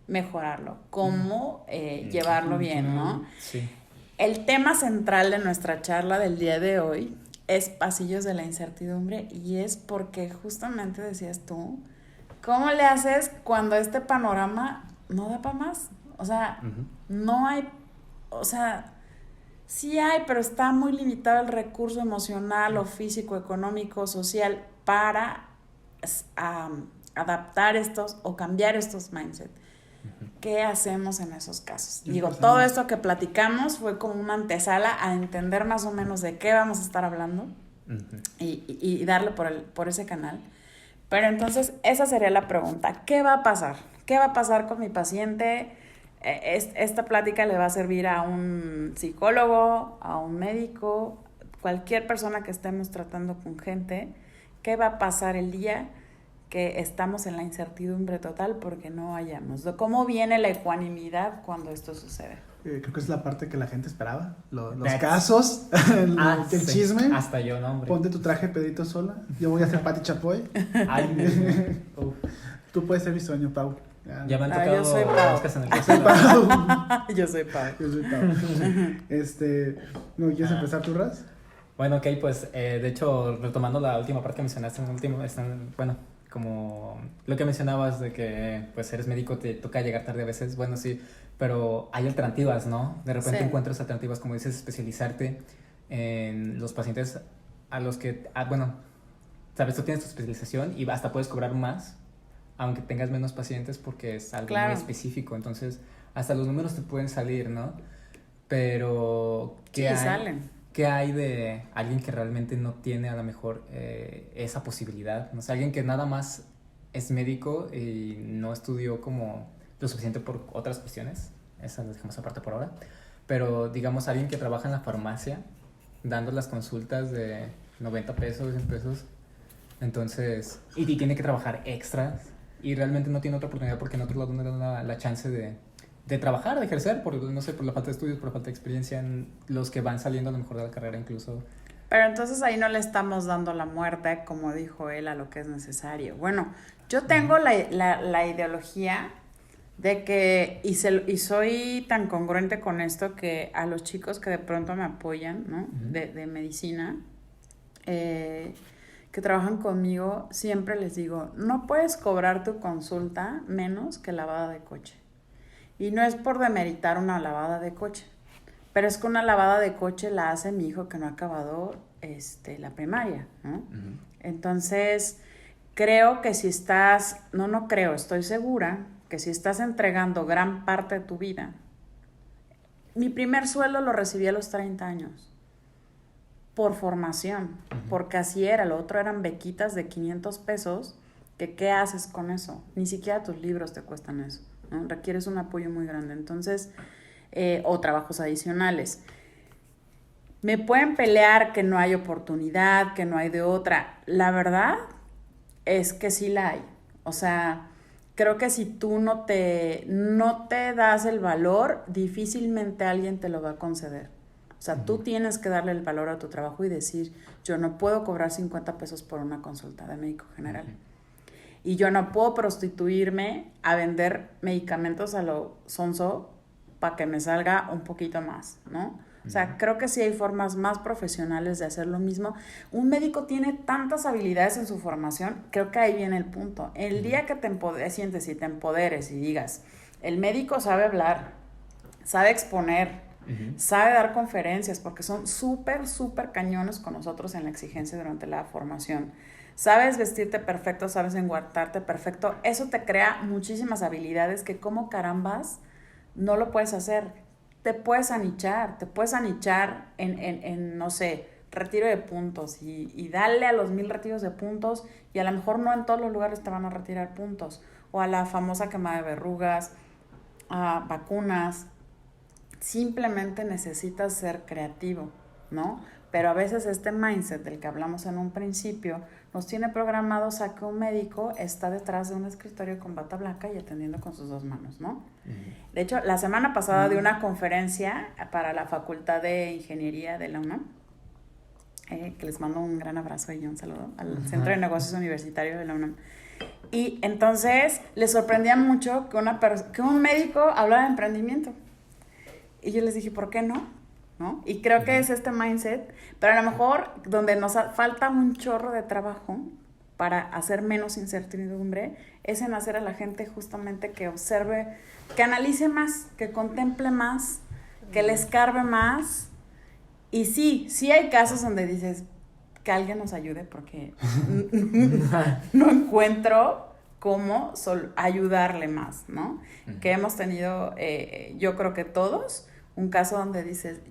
mejorarlo, cómo llevarlo bien, ¿no? Sí. El tema central de nuestra charla del día de hoy es pasillos de la incertidumbre y es porque justamente decías tú, ¿cómo le haces cuando este panorama no da para más? O sea, no hay, o sea, sí hay, pero está muy limitado el recurso emocional o físico, económico, social para adaptar estos o cambiar estos mindsets. ¿Qué hacemos en esos casos? Digo, todo esto que platicamos fue como una antesala a entender más o menos de qué vamos a estar hablando y darle por ese canal. Pero entonces, esa sería la pregunta. ¿Qué va a pasar? ¿Qué va a pasar con mi paciente? Esta plática le va a servir a un psicólogo, a un médico, cualquier persona que estemos tratando con gente. ¿Qué va a pasar el día que estamos en la incertidumbre total porque no hallamos? ¿Cómo viene la ecuanimidad cuando esto sucede? Creo que es la parte que la gente esperaba. Los casos, el sí. chisme. Hasta yo, no, hombre. Ponte tu traje Pedrito sola. Yo voy a hacer Pati Chapoy. Ay, Tú puedes ser mi sueño, Pau. Ya me han tocado yo soy Pau. moscas en el Yo soy queso. Pau. Yo soy Pau. Yo soy Pau. ¿No quieres empezar tú, Raz? Bueno, ok, pues de hecho, retomando la última parte que mencionaste, como lo que mencionabas de que pues eres médico, te toca llegar tarde a veces, bueno, sí, pero hay alternativas, ¿no? De repente Sí. encuentras alternativas, como dices, especializarte en los pacientes a los que, bueno, sabes, tú tienes tu especialización y hasta puedes cobrar más, aunque tengas menos pacientes porque es algo Claro. muy específico, entonces hasta los números te pueden salir, ¿no? Pero, Sí, ¿qué hay? salen. ¿Qué hay de alguien que realmente no tiene a lo mejor esa posibilidad? No sé, alguien que nada más es médico y no estudió como lo suficiente por otras cuestiones, esa la dejamos aparte por ahora, pero digamos alguien que trabaja en la farmacia dando las consultas de 90 pesos, 100 pesos, entonces, y tiene que trabajar extras y realmente no tiene otra oportunidad porque en otro lado no le dan la chance de trabajar, de ejercer, por, no sé, por la falta de estudios, por la falta de experiencia en los que van saliendo a lo mejor de la carrera incluso. Pero entonces ahí no le estamos dando la muerte, como dijo él, a lo que es necesario. Bueno, yo tengo la ideología de que, y soy tan congruente con esto, que a los chicos que de pronto me apoyan, ¿no? Ujú. De medicina, que trabajan conmigo, siempre les digo, no puedes cobrar tu consulta menos que lavada de coche. Y no es por demeritar una lavada de coche, pero es que una lavada de coche la hace mi hijo que no ha acabado la primaria, ¿no? Ujú. Entonces, creo que si estás, no creo, estoy segura que si estás entregando gran parte de tu vida, mi primer sueldo lo recibí a los 30 años, por formación, porque así era, lo otro eran bequitas de 500 pesos, que ¿qué haces con eso? Ni siquiera tus libros te cuestan eso, ¿no? Requieres un apoyo muy grande, entonces, o trabajos adicionales. Me pueden pelear que no hay oportunidad, que no hay de otra. La verdad es que sí la hay. O sea, creo que si tú no te das el valor, difícilmente alguien te lo va a conceder. O sea, tú tienes que darle el valor a tu trabajo y decir, yo no puedo cobrar 50 pesos por una consulta de médico general. Y yo no puedo prostituirme a vender medicamentos a lo sonso para que me salga un poquito más, ¿no? O sea, creo que sí hay formas más profesionales de hacer lo mismo. Un médico tiene tantas habilidades en su formación, creo que ahí viene el punto. El día que te sientes y te empoderes y digas, el médico sabe hablar, sabe exponer, sabe dar conferencias, porque son súper, súper cañones con nosotros en la exigencia durante la formación. Sabes vestirte perfecto, sabes enguartarte perfecto. Eso te crea muchísimas habilidades que como carambas no lo puedes hacer. Te puedes anichar en no sé, retiro de puntos y dale a los 1000 retiros de puntos y a lo mejor no en todos los lugares te van a retirar puntos. O a la famosa quema de verrugas, a vacunas. Simplemente necesitas ser creativo, ¿no? Pero a veces este mindset del que hablamos en un principio nos tiene programados a que un médico está detrás de un escritorio con bata blanca y atendiendo con sus 2 manos, ¿no? De hecho, la semana pasada di una conferencia para la Facultad de Ingeniería de la UNAM, que les mando un gran abrazo y un saludo al Centro de Negocios Universitario de la UNAM. Y entonces les sorprendía mucho que un médico hablara de emprendimiento. Y yo les dije, ¿por qué no? ¿No? Y creo que es este mindset, pero a lo mejor donde nos falta un chorro de trabajo para hacer menos incertidumbre es en hacer a la gente justamente que observe, que analice más, que contemple más, que le escarbe más. Y sí hay casos donde dices que alguien nos ayude porque no encuentro cómo ayudarle más, ¿no? Que hemos tenido, yo creo que todos, un caso donde dices,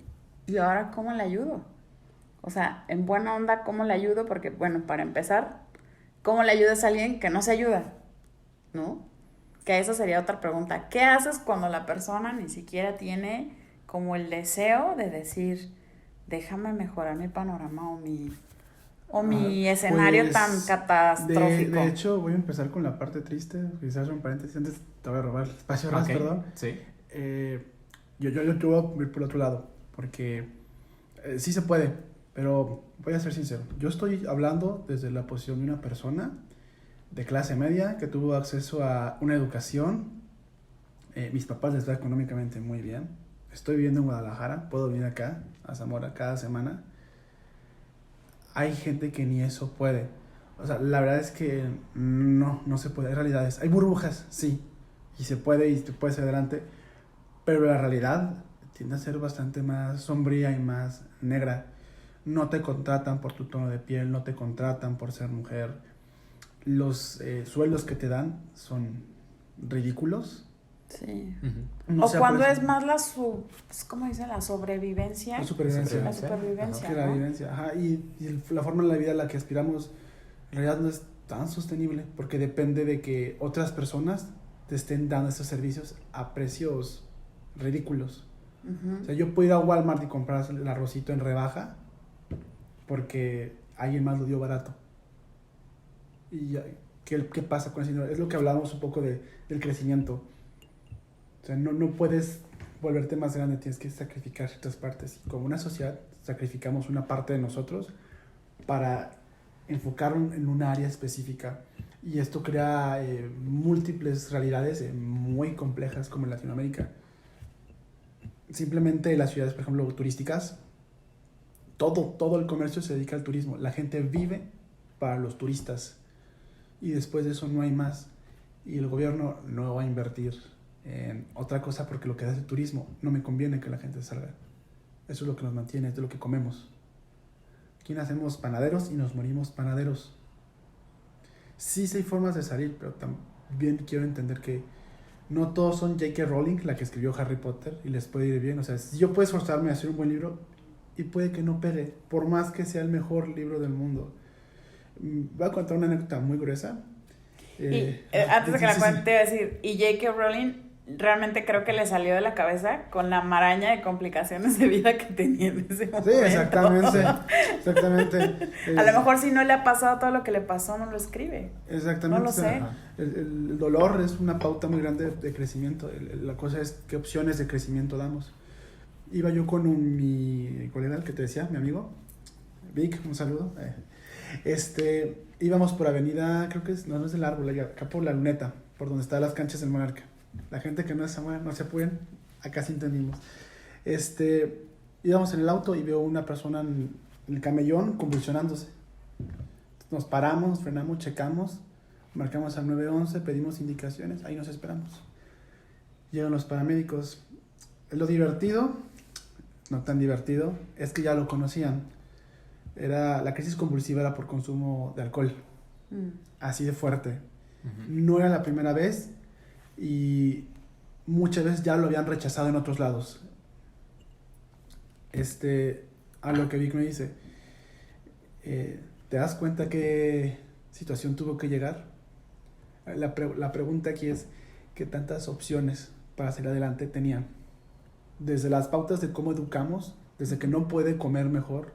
¿y ahora cómo le ayudo? O sea, en buena onda, ¿cómo le ayudo? Porque, bueno, para empezar, ¿cómo le ayudas a alguien que no se ayuda? ¿No? Que esa sería otra pregunta. ¿Qué haces cuando la persona ni siquiera tiene como el deseo de decir, déjame mejorar mi panorama o mi escenario pues, tan catastrófico? De hecho, voy a empezar con la parte triste, quizás un paréntesis, antes te voy a robar el espacio, perdón. Sí. Yo voy a ir por otro lado, porque sí se puede, pero voy a ser sincero. Yo estoy hablando desde la posición de una persona de clase media que tuvo acceso a una educación. Mis papás les va económicamente muy bien. Estoy viviendo en Guadalajara, puedo venir acá, a Zamora, cada semana. Hay gente que ni eso puede. O sea, la verdad es que no se puede. Hay realidades. Hay burbujas, sí. Y se puede ser adelante. Pero la realidad tiende a ser bastante más sombría y más negra. No te contratan por tu tono de piel, no te contratan por ser mujer. Los sueldos que te dan son ridículos. Sí. No O se cuando aprecian. es más ¿cómo dicen? La sobrevivencia. La supervivencia. La supervivencia, Que la ¿no? vivencia. Ajá. Y la forma de la vida a la que aspiramos en realidad no es tan sostenible porque depende de que otras personas te estén dando esos servicios a precios ridículos. Ujú. O sea, yo puedo ir a Walmart y comprar el arrocito en rebaja porque alguien más lo dio barato. ¿Y qué pasa con ese dinero? Es lo que hablábamos un poco del crecimiento. O sea, no puedes volverte más grande, tienes que sacrificar ciertas partes. Y como una sociedad, sacrificamos una parte de nosotros para enfocar en una área específica. Y esto crea múltiples realidades muy complejas como en Latinoamérica. Simplemente las ciudades, por ejemplo, turísticas, todo el comercio se dedica al turismo. La gente vive para los turistas y después de eso no hay más. Y el gobierno no va a invertir en otra cosa porque lo que da es el turismo. No me conviene que la gente salga. Eso es lo que nos mantiene, es de lo que comemos. Aquí nacemos panaderos y nos morimos panaderos. Sí hay formas de salir, pero también quiero entender que no todos son J.K. Rowling, la que escribió Harry Potter, y les puede ir bien. O sea, si yo puedo esforzarme a hacer un buen libro y puede que no pegue, por más que sea el mejor libro del mundo. Voy a contar una anécdota muy gruesa. Antes de que la sí. cuente, te iba a decir, y J.K. Rowling realmente creo que le salió de la cabeza con la maraña de complicaciones de vida que tenía en ese momento. Sí, exactamente. A lo mejor si no le ha pasado todo lo que le pasó, no lo escribe. Exactamente. No lo sé. El dolor es una pauta muy grande de crecimiento. La cosa es qué opciones de crecimiento damos. Iba yo con mi colega, el que te decía, mi amigo, Vic, un saludo. Íbamos por avenida, creo que no es del árbol, acá por la Luneta, por donde están las canchas del Monarca. La gente que no es Samuel, no se apoyen, acá sí entendimos. Íbamos en el auto y veo una persona en el camellón convulsionándose. Nos paramos, nos frenamos, checamos, marcamos al 911, pedimos indicaciones, ahí nos esperamos. Llegan los paramédicos. Lo divertido, no tan divertido, es que ya lo conocían. La crisis convulsiva era por consumo de alcohol, así de fuerte. No era la primera vez y muchas veces ya lo habían rechazado en otros lados. A lo que Vic me dice, ¿te das cuenta qué situación tuvo que llegar? La pregunta aquí es, ¿qué tantas opciones para salir adelante tenían? Desde las pautas de cómo educamos, desde que no puede comer mejor,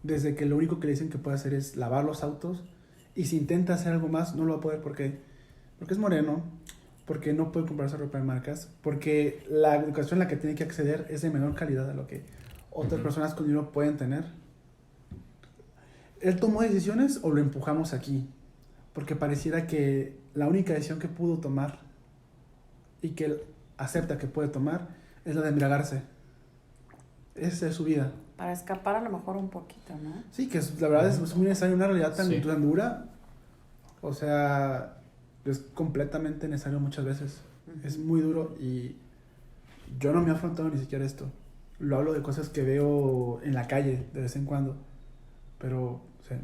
desde que lo único que le dicen que puede hacer es lavar los autos, y si intenta hacer algo más no lo va a poder porque es moreno, porque no puede comprarse ropa de marcas, porque la educación a la que tiene que acceder es de menor calidad a lo que otras personas con dinero pueden tener. ¿Él tomó decisiones o lo empujamos aquí? Porque pareciera que la única decisión que pudo tomar y que él acepta que puede tomar es la de embriagarse. Esa es su vida. Para escapar a lo mejor un poquito, ¿no? Sí, que la verdad es muy necesaria una realidad tan dura. O sea, es completamente necesario muchas veces. Es muy duro y yo no me he afrontado ni siquiera esto. Lo hablo de cosas que veo en la calle de vez en cuando. Pero, o sea,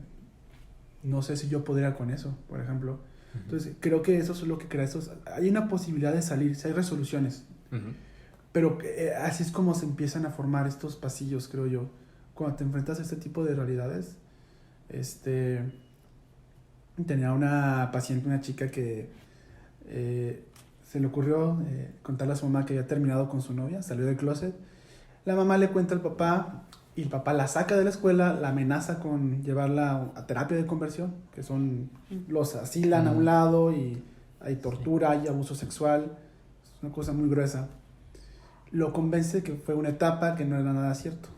no sé si yo podría con eso, por ejemplo. Entonces, creo que eso es lo que crea estos. Hay una posibilidad de salir, si hay resoluciones. Pero así es como se empiezan a formar estos pasillos, creo yo. Cuando te enfrentas a este tipo de realidades. Tenía una paciente, una chica que se le ocurrió contarle a su mamá que había terminado con su novia, salió del closet. La mamá le cuenta al papá y el papá la saca de la escuela, la amenaza con llevarla a terapia de conversión, que son, los asilan a un lado y hay tortura, hay abuso sexual, es una cosa muy gruesa. Lo convence que fue una etapa que no era nada cierto.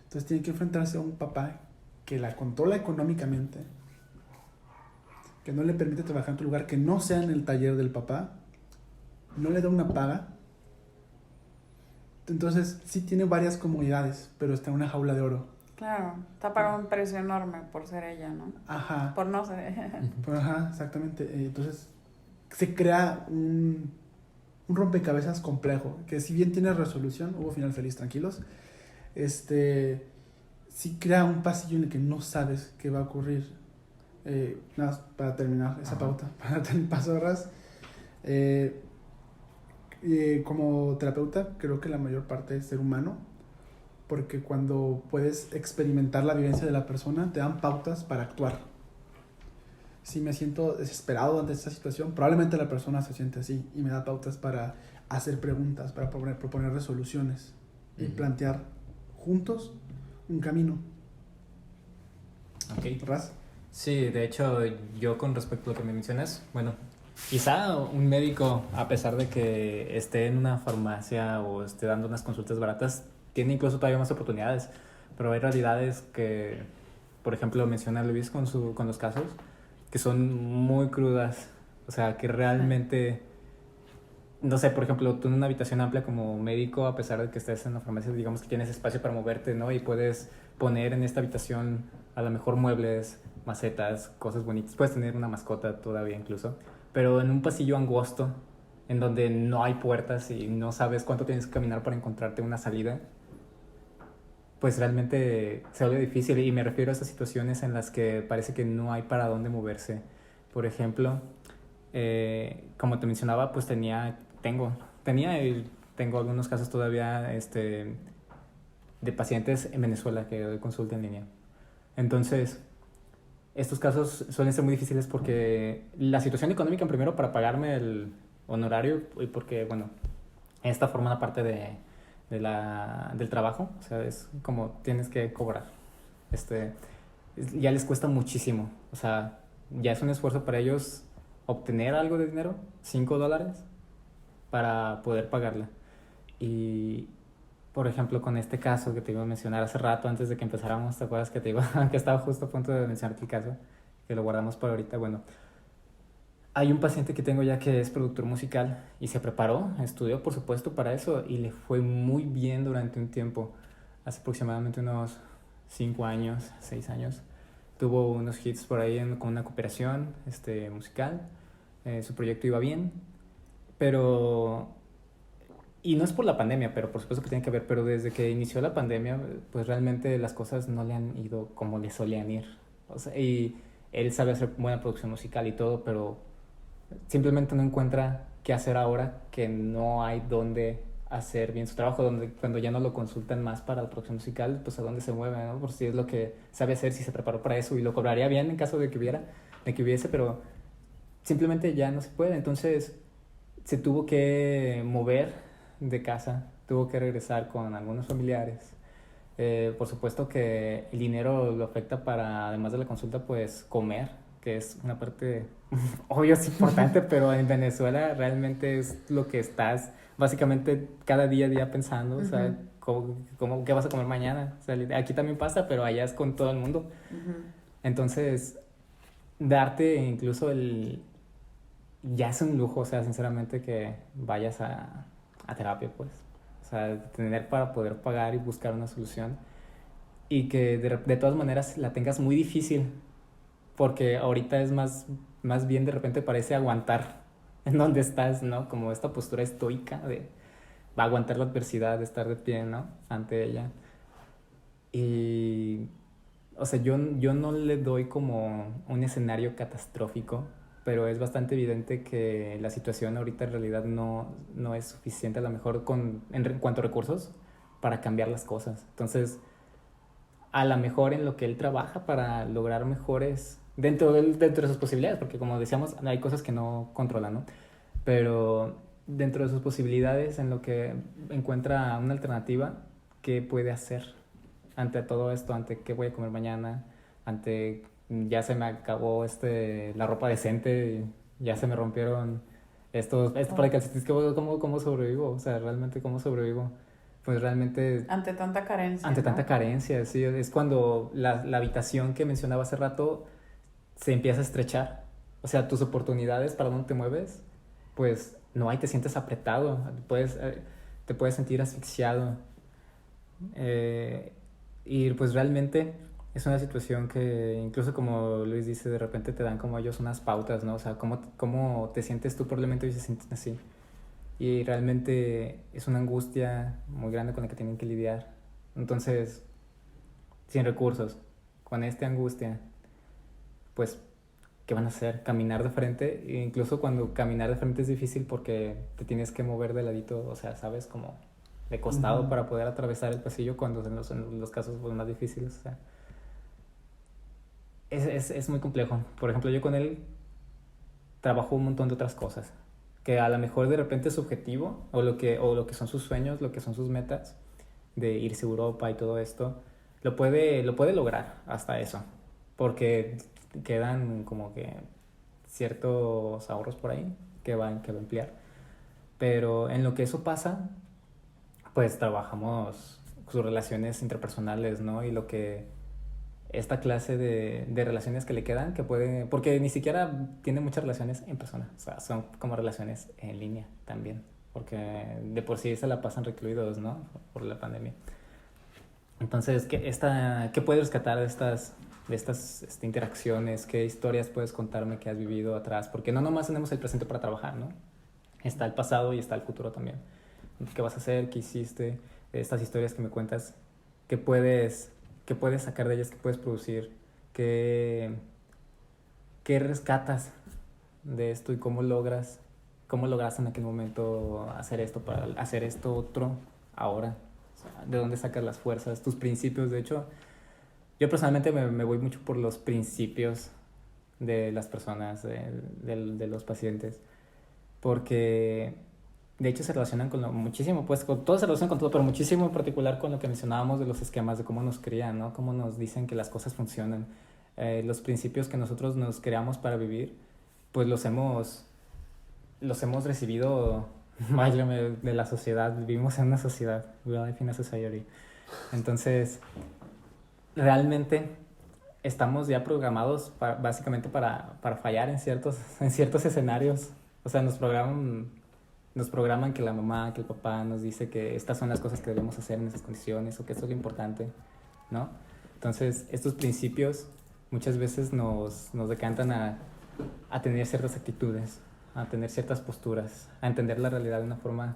Entonces tiene que enfrentarse a un papá que la controla económicamente, que no le permite trabajar en otro lugar que no sea en el taller del papá, no le da una paga. Entonces sí tiene varias comodidades, pero está en una jaula de oro Claro, te ha pagado un precio enorme por ser ella, ¿no? Ajá. Por no ser. Ajá, exactamente. Entonces se crea un rompecabezas complejo, que si bien tiene resolución, hubo final feliz, tranquilos, sí crea un pasillo en el que no sabes qué va a ocurrir. Nada más para terminar esa pauta, para tener paso a ras. Como terapeuta, creo que la mayor parte es ser humano, porque cuando puedes experimentar la vivencia de la persona, te dan pautas para actuar. Si me siento desesperado ante esta situación, probablemente la persona se siente así y me da pautas para hacer preguntas, para proponer resoluciones y plantear juntos un camino. Ok. ¿Ras? Sí, de hecho, yo con respecto a lo que me mencionas, bueno, quizá un médico, a pesar de que esté en una farmacia o esté dando unas consultas baratas, tiene incluso todavía más oportunidades, pero hay realidades que, por ejemplo, menciona Luis con los casos, que son muy crudas, o sea, que realmente, no sé, por ejemplo, tú en una habitación amplia como médico, a pesar de que estés en la farmacia, digamos que tienes espacio para moverte, ¿no? Y puedes poner en esta habitación a lo mejor muebles, macetas, cosas bonitas. Puedes tener una mascota todavía incluso. Pero en un pasillo angosto, en donde no hay puertas y no sabes cuánto tienes que caminar para encontrarte una salida, pues realmente se vuelve difícil. Y me refiero a esas situaciones en las que parece que no hay para dónde moverse. Por ejemplo, como te mencionaba, pues tengo algunos casos todavía de pacientes en Venezuela que doy consulta en línea. Entonces, estos casos suelen ser muy difíciles porque la situación económica, primero, para pagarme el honorario, y porque, bueno, esta forma una parte del trabajo, o sea, es como tienes que cobrar. Ya les cuesta muchísimo, o sea, ya es un esfuerzo para ellos obtener algo de dinero, $5, para poder pagarla. Y, por ejemplo, con este caso que te iba a mencionar hace rato, antes de que empezáramos, ¿te acuerdas que estaba justo a punto de mencionarte el caso? Que lo guardamos para ahorita. Bueno, hay un paciente que tengo ya que es productor musical y se preparó, estudió por supuesto para eso y le fue muy bien durante un tiempo, hace aproximadamente unos 5 años, 6 años. Tuvo unos hits por ahí con una cooperación musical, su proyecto iba bien, pero... Y no es por la pandemia, pero por supuesto que tiene que ver, pero desde que inició la pandemia, pues realmente las cosas no le han ido como le solían ir. O sea, y él sabe hacer buena producción musical y todo, pero simplemente no encuentra qué hacer ahora que no hay dónde hacer bien su trabajo, cuando ya no lo consultan más para la producción musical, pues a dónde se mueve, ¿no? Por si es lo que sabe hacer, si se preparó para eso y lo cobraría bien en caso de que hubiese, pero simplemente ya no se puede. Entonces se tuvo que mover de casa, tuvo que regresar con algunos familiares. Por supuesto que el dinero lo afecta para, además de la consulta, pues comer, que es una parte, obvio, es importante, pero en Venezuela realmente es lo que estás básicamente cada día a día pensando, o sea, ¿qué vas a comer mañana? O sea, aquí también pasa, pero allá es con todo el mundo. Entonces, darte incluso ya es un lujo, o sea, sinceramente, que vayas a terapia, pues. O sea, tener para poder pagar y buscar una solución. Y que de todas maneras la tengas muy difícil, porque ahorita es más bien de repente parece aguantar en donde estás, ¿no? Como esta postura estoica de va a aguantar la adversidad, de estar de pie, ¿no? Ante ella. Y, o sea, yo no le doy como un escenario catastrófico, pero es bastante evidente que la situación ahorita en realidad no es suficiente, a lo mejor en cuanto a recursos, para cambiar las cosas. Entonces, a lo mejor en lo que él trabaja para lograr mejores, dentro de sus posibilidades, porque como decíamos, hay cosas que no controla, ¿no? Pero dentro de sus posibilidades, en lo que encuentra una alternativa, ¿qué puede hacer ante todo esto? Ante qué voy a comer mañana, ante ya se me acabó la ropa decente, ya se me rompieron estos para calcetines, ¿cómo sobrevivo? O sea, realmente, ¿cómo sobrevivo? Pues realmente... Ante tanta carencia. Ante ¿no? tanta carencia, sí. Es cuando la habitación que mencionaba hace rato se empieza a estrechar. O sea, tus oportunidades para dónde te mueves, pues no hay, te sientes apretado, te puedes sentir asfixiado. Y pues realmente es una situación que incluso como Luis dice, de repente te dan como ellos unas pautas, ¿no? O sea, cómo te sientes tú, probablemente ellos se sienten así. Y realmente es una angustia muy grande con la que tienen que lidiar. Entonces, sin recursos, con esta angustia, pues, ¿qué van a hacer? Caminar de frente, e incluso cuando caminar de frente es difícil porque te tienes que mover de ladito, o sea, ¿sabes? Como de costado para poder atravesar el pasillo cuando en los casos pues, más difíciles, o sea, es muy complejo. Por ejemplo, yo con él trabajo un montón de otras cosas, que a lo mejor de repente es subjetivo, o lo que son sus sueños, lo que son sus metas, de irse a Europa y todo esto, lo puede lograr hasta eso, porque quedan como que ciertos ahorros por ahí que va a emplear. Pero en lo que eso pasa, pues trabajamos sus relaciones interpersonales, ¿no? Y lo que esta clase de relaciones que le quedan, que puede, porque ni siquiera tiene muchas relaciones en persona, o sea, son como relaciones en línea también, porque de por sí se la pasan recluidos, ¿no? Por la pandemia. Entonces, ¿qué puedes rescatar de estas interacciones? ¿Qué historias puedes contarme que has vivido atrás? Porque no nomás tenemos el presente para trabajar, ¿no? Está el pasado y está el futuro también. ¿Qué vas a hacer? ¿Qué hiciste? Estas historias que me cuentas, ¿qué puedes, qué puedes sacar de ellas? ¿Qué puedes producir? ¿Qué, qué rescatas de esto y cómo logras en aquel momento hacer esto para hacer esto otro ahora? O sea, ¿de dónde sacas las fuerzas? Tus principios, de hecho, yo personalmente me voy mucho por los principios de las personas, de los pacientes, porque de hecho se relacionan con muchísimo, pues con todo se relaciona con todo, pero muchísimo en particular con lo que mencionábamos de los esquemas, de cómo nos crían, ¿no? Cómo nos dicen que las cosas funcionan. Los principios que nosotros nos creamos para vivir, pues los hemos recibido, válgame, de la sociedad. Vivimos en una sociedad, we live in a society. Entonces, realmente estamos ya programados básicamente para fallar en ciertos escenarios. O sea, nos programan que la mamá, que el papá nos dice que estas son las cosas que debemos hacer en esas condiciones o que esto es lo importante, ¿no? Entonces, estos principios muchas veces nos decantan a tener ciertas actitudes, a tener ciertas posturas, a entender la realidad de una forma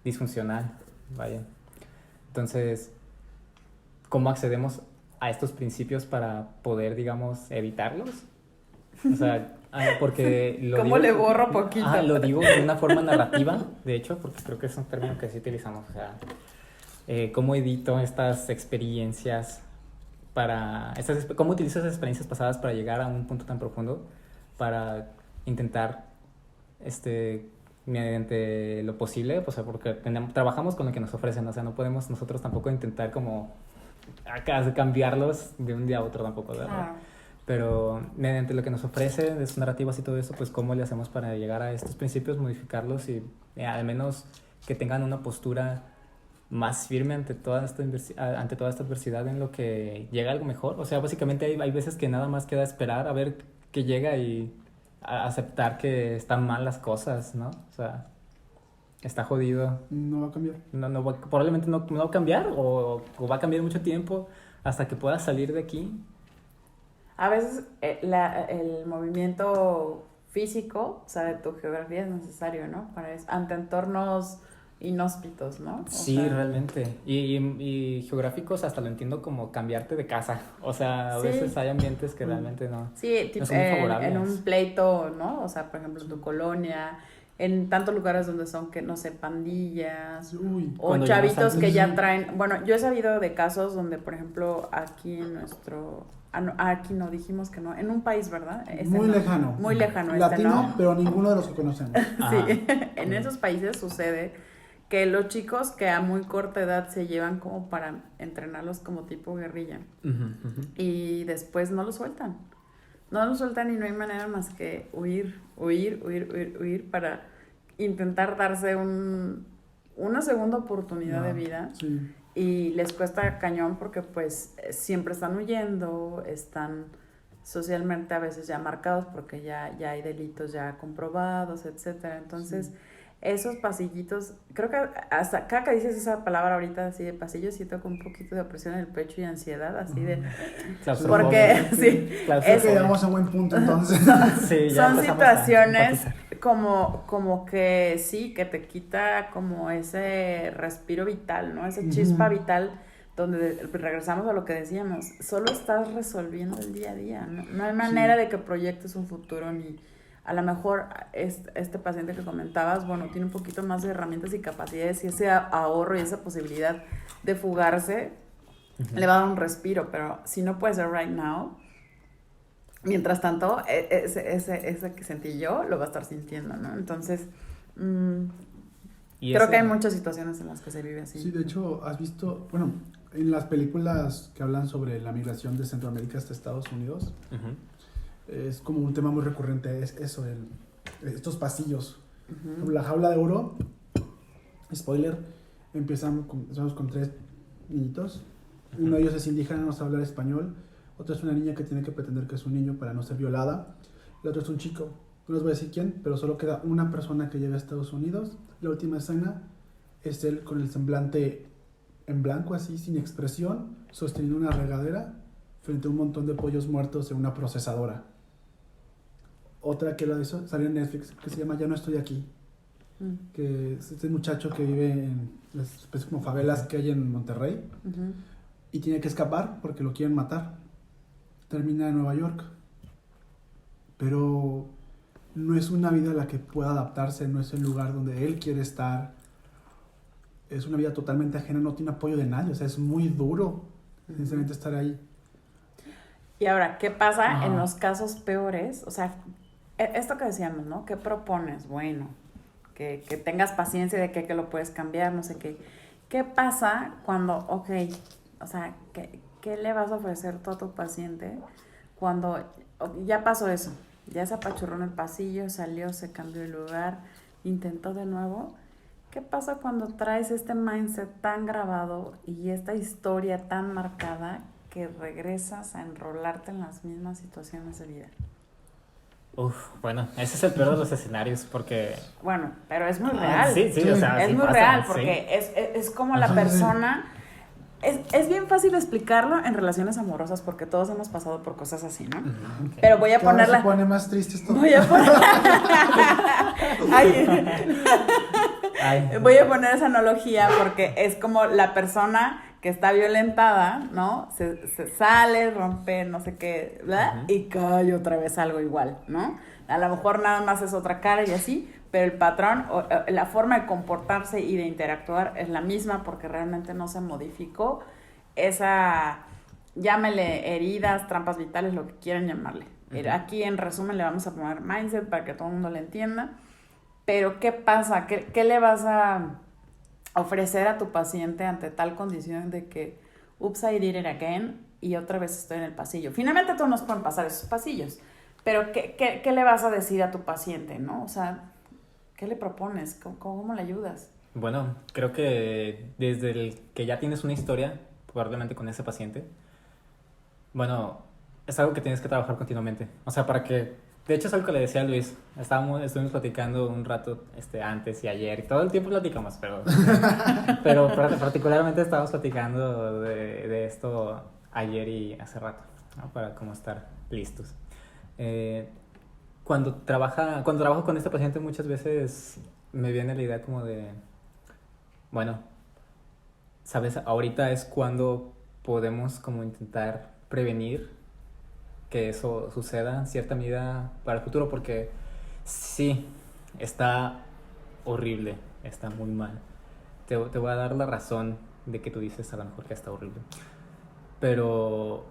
disfuncional, vaya. Entonces, ¿cómo accedemos a estos principios para poder, digamos, evitarlos? O sea, porque ¿Cómo le borro poquito? Lo digo de una forma narrativa, de hecho, porque creo que es un término que sí utilizamos. O sea, ¿cómo edito estas experiencias cómo utilizo esas experiencias pasadas para llegar a un punto tan profundo, para intentar, mediante lo posible, o sea, porque trabajamos con lo que nos ofrecen, o sea, no podemos nosotros tampoco intentar como cambiarlos de un día a otro tampoco, ¿verdad? Pero mediante lo que nos ofrece, de sus narrativas y todo eso, pues cómo le hacemos para llegar a estos principios, modificarlos y al menos que tengan una postura más firme ante toda esta adversidad en lo que llega algo mejor. O sea, básicamente hay veces que nada más queda esperar a ver qué llega y aceptar que están mal las cosas, ¿no? O sea, está jodido. No va a cambiar. Probablemente no va a cambiar o va a cambiar mucho tiempo hasta que puedas salir de aquí. A veces el movimiento físico, o sea, de tu geografía es necesario, ¿no? Para eso, ante entornos inhóspitos, ¿no? Sí, realmente. Y geográficos hasta lo entiendo como cambiarte de casa. O sea, a veces hay ambientes que realmente no. Sí, tipo, no son muy favorables. En un pleito, ¿no? O sea, por ejemplo, en tu colonia, en tantos lugares donde son, que no sé, pandillas, o chavitos que ya traen. Bueno, yo he sabido de casos donde, por ejemplo, aquí en nuestro. Aquí no, dijimos que no. En un país, ¿verdad? Muy lejano. Muy lejano. Latino, ¿no? pero ninguno de los que conocemos. Sí, en esos países sucede que los chicos que a muy corta edad se llevan como para entrenarlos como tipo guerrilla. Y después no los sueltan. No los sueltan y no hay manera más que huir para intentar darse una segunda oportunidad de vida. Sí. Y les cuesta cañón porque pues siempre están huyendo, están socialmente a veces ya marcados porque ya hay delitos ya comprobados, etcétera. Entonces, esos pasillitos, creo que hasta cada que dices esa palabra ahorita así de pasillos, sí toco un poquito de opresión en el pecho y ansiedad, así de... Porque, sí, Creo que llegamos a un buen punto entonces. Sí, ya son empezamos situaciones a como que sí, que te quita como ese respiro vital, ¿no? Esa chispa vital donde regresamos a lo que decíamos, solo estás resolviendo el día a día, no hay manera de que proyectes un futuro ni... A lo mejor este paciente que comentabas, bueno, tiene un poquito más de herramientas y capacidades y ese ahorro y esa posibilidad de fugarse le va a dar un respiro, pero si no puede ser right now, mientras tanto, ese que sentí yo lo va a estar sintiendo, ¿no? Entonces, creo que hay muchas situaciones en las que se vive así. Sí, de hecho, has visto, bueno, en las películas que hablan sobre la migración de Centroamérica hasta Estados Unidos, es como un tema muy recurrente, es eso, estos pasillos. La jaula de oro, spoiler, empezamos con 3 niñitos. Uno de ellos es indígena, no sabe hablar español. Otro es una niña que tiene que pretender que es un niño para no ser violada. El otro es un chico, no les voy a decir quién, pero solo queda una persona que llega a Estados Unidos. La última escena es él con el semblante en blanco, así, sin expresión, sosteniendo una regadera frente a un montón de pollos muertos en una procesadora. Otra que salió en Netflix, que se llama Ya no estoy aquí, que es este muchacho que vive en las especies como favelas que hay en Monterrey, y tiene que escapar porque lo quieren matar. Termina en Nueva York, pero no es una vida a la que pueda adaptarse, no es el lugar donde él quiere estar, es una vida totalmente ajena, no tiene apoyo de nadie, o sea, es muy duro, sinceramente, estar ahí. Y ahora, ¿qué pasa en los casos peores? O sea, esto que decíamos, ¿no? ¿Qué propones? Bueno, que tengas paciencia de que lo puedes cambiar, no sé qué. ¿Qué pasa cuando, ok, o sea, ¿qué le vas a ofrecer tú a tu paciente cuando ya pasó eso? Ya se apachurró en el pasillo, salió, se cambió de lugar, intentó de nuevo. ¿Qué pasa cuando traes este mindset tan grabado y esta historia tan marcada que regresas a enrolarte en las mismas situaciones de vida? Bueno, ese es el peor de los escenarios porque... Bueno, pero es muy real. Sí, o sea, es sí muy pasa, real porque es como la persona... Es bien fácil explicarlo en relaciones amorosas porque todos hemos pasado por cosas así, ¿no? Okay. Pero voy a ponerla... Se pone más triste esto. Voy a poner esa analogía porque es como la persona que está violentada, ¿no? Se sale, rompe, no sé qué, ¿verdad? Y cae otra vez algo igual, ¿no? A lo mejor nada más es otra cara y así, pero el patrón, o la forma de comportarse y de interactuar es la misma porque realmente no se modificó esa, llámele heridas, trampas vitales, lo que quieran llamarle. Aquí en resumen le vamos a poner mindset para que todo el mundo le entienda. Pero ¿qué pasa? ¿Qué le vas a ofrecer a tu paciente ante tal condición de que oops, I did it again y otra vez estoy en el pasillo? Finalmente todos nos pueden pasar esos pasillos, pero ¿qué le vas a decir a tu paciente, no? O sea, ¿qué le propones? ¿Cómo le ayudas? Bueno, creo que desde el que ya tienes una historia, probablemente con ese paciente, bueno, es algo que tienes que trabajar continuamente. O sea, para que... De hecho, es algo que le decía a Luis. Estuvimos platicando un rato antes y ayer. Y todo el tiempo platicamos, pero particularmente estábamos platicando de esto ayer y hace rato, ¿no? Para cómo estar listos. Cuando trabajo con este paciente muchas veces me viene la idea como de... Bueno, ¿sabes? Ahorita es cuando podemos como intentar prevenir que eso suceda en cierta medida para el futuro, porque sí, está horrible, está muy mal. Te voy a dar la razón de que tú dices a lo mejor que está horrible, pero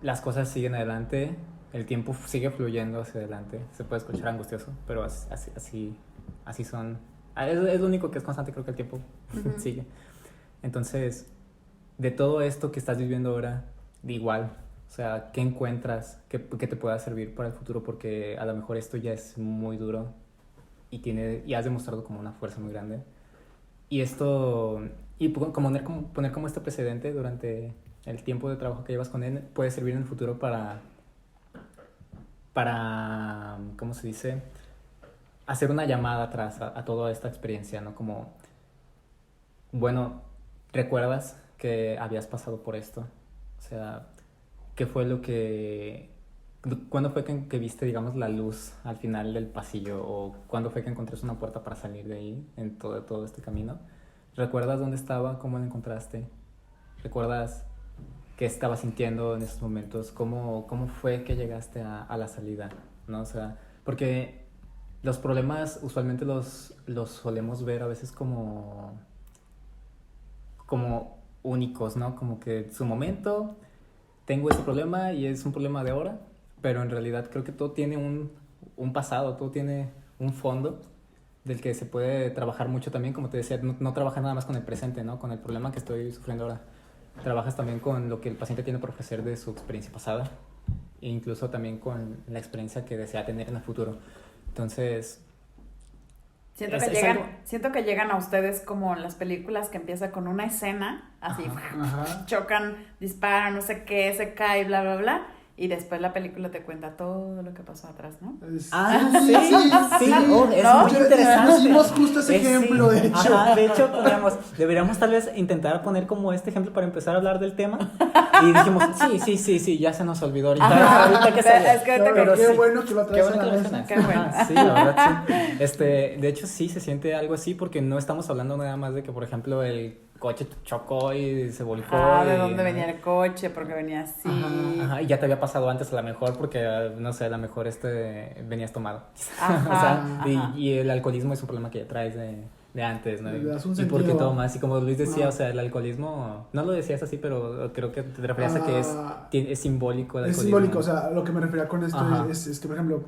las cosas siguen adelante, el tiempo sigue fluyendo hacia adelante. Se puede escuchar angustioso, pero así son. Es lo único que es constante, creo que el tiempo sigue. Entonces, de todo esto que estás viviendo ahora, de igual, o sea, ¿qué encuentras que te pueda servir para el futuro? Porque a lo mejor esto ya es muy duro y has demostrado como una fuerza muy grande. Y esto, y poner como este precedente durante el tiempo de trabajo que llevas con él, puede servir en el futuro para ¿cómo se dice? hacer una llamada atrás a toda esta experiencia, ¿no? Como, bueno, ¿recuerdas que habías pasado por esto? O sea, ¿qué fue lo que... ¿Cuándo fue que viste, digamos, la luz al final del pasillo? ¿O cuándo fue que encontraste una puerta para salir de ahí en todo este camino? ¿Recuerdas dónde estaba? ¿Cómo la encontraste? ¿Recuerdas qué estabas sintiendo en esos momentos? ¿Cómo fue que llegaste a la salida? ¿No? O sea, porque los problemas usualmente los solemos ver a veces como únicos, ¿no? Como que en su momento tengo este problema y es un problema de ahora, pero en realidad creo que todo tiene un pasado, todo tiene un fondo del que se puede trabajar mucho también, como te decía, no trabajas nada más con el presente, ¿no? Con el problema que estoy sufriendo ahora. Trabajas también con lo que el paciente tiene por ofrecer de su experiencia pasada e incluso también con la experiencia que desea tener en el futuro. Entonces... Siento que llegan a ustedes como en las películas que empieza con una escena, así, chocan, disparan, no sé qué, se cae, bla, bla, bla, y después la película te cuenta todo lo que pasó atrás, ¿no? Sí. Oh, es ¿no? muy interesante. Hicimos justo ese ejemplo, sí. de hecho. Ajá, de hecho, deberíamos tal vez intentar poner como este ejemplo para empezar a hablar del tema. Y dijimos, sí, ya se nos olvidó ahorita que salió. Es que pero qué bueno que lo traes Qué a la bueno que lo mesa. mencionas. Qué bueno. Ajá, sí, la verdad sí. De hecho sí se siente algo así porque no estamos hablando nada más de que, por ejemplo, el coche chocó y se volcó. ¿De dónde venía el coche? Porque venía así. Ajá, y ya te había pasado antes a lo mejor porque, no sé, a lo mejor venías tomado. Ajá, o sea, y el alcoholismo es un problema que ya traes de antes, ¿no? Le das un Y porque sentido. tomas, y como Luis decía, No. o sea, el alcoholismo, no lo decías así, pero creo que te referías a que es simbólico el Es alcoholismo. simbólico, o sea, lo que me refería con esto Ajá. es que, por ejemplo,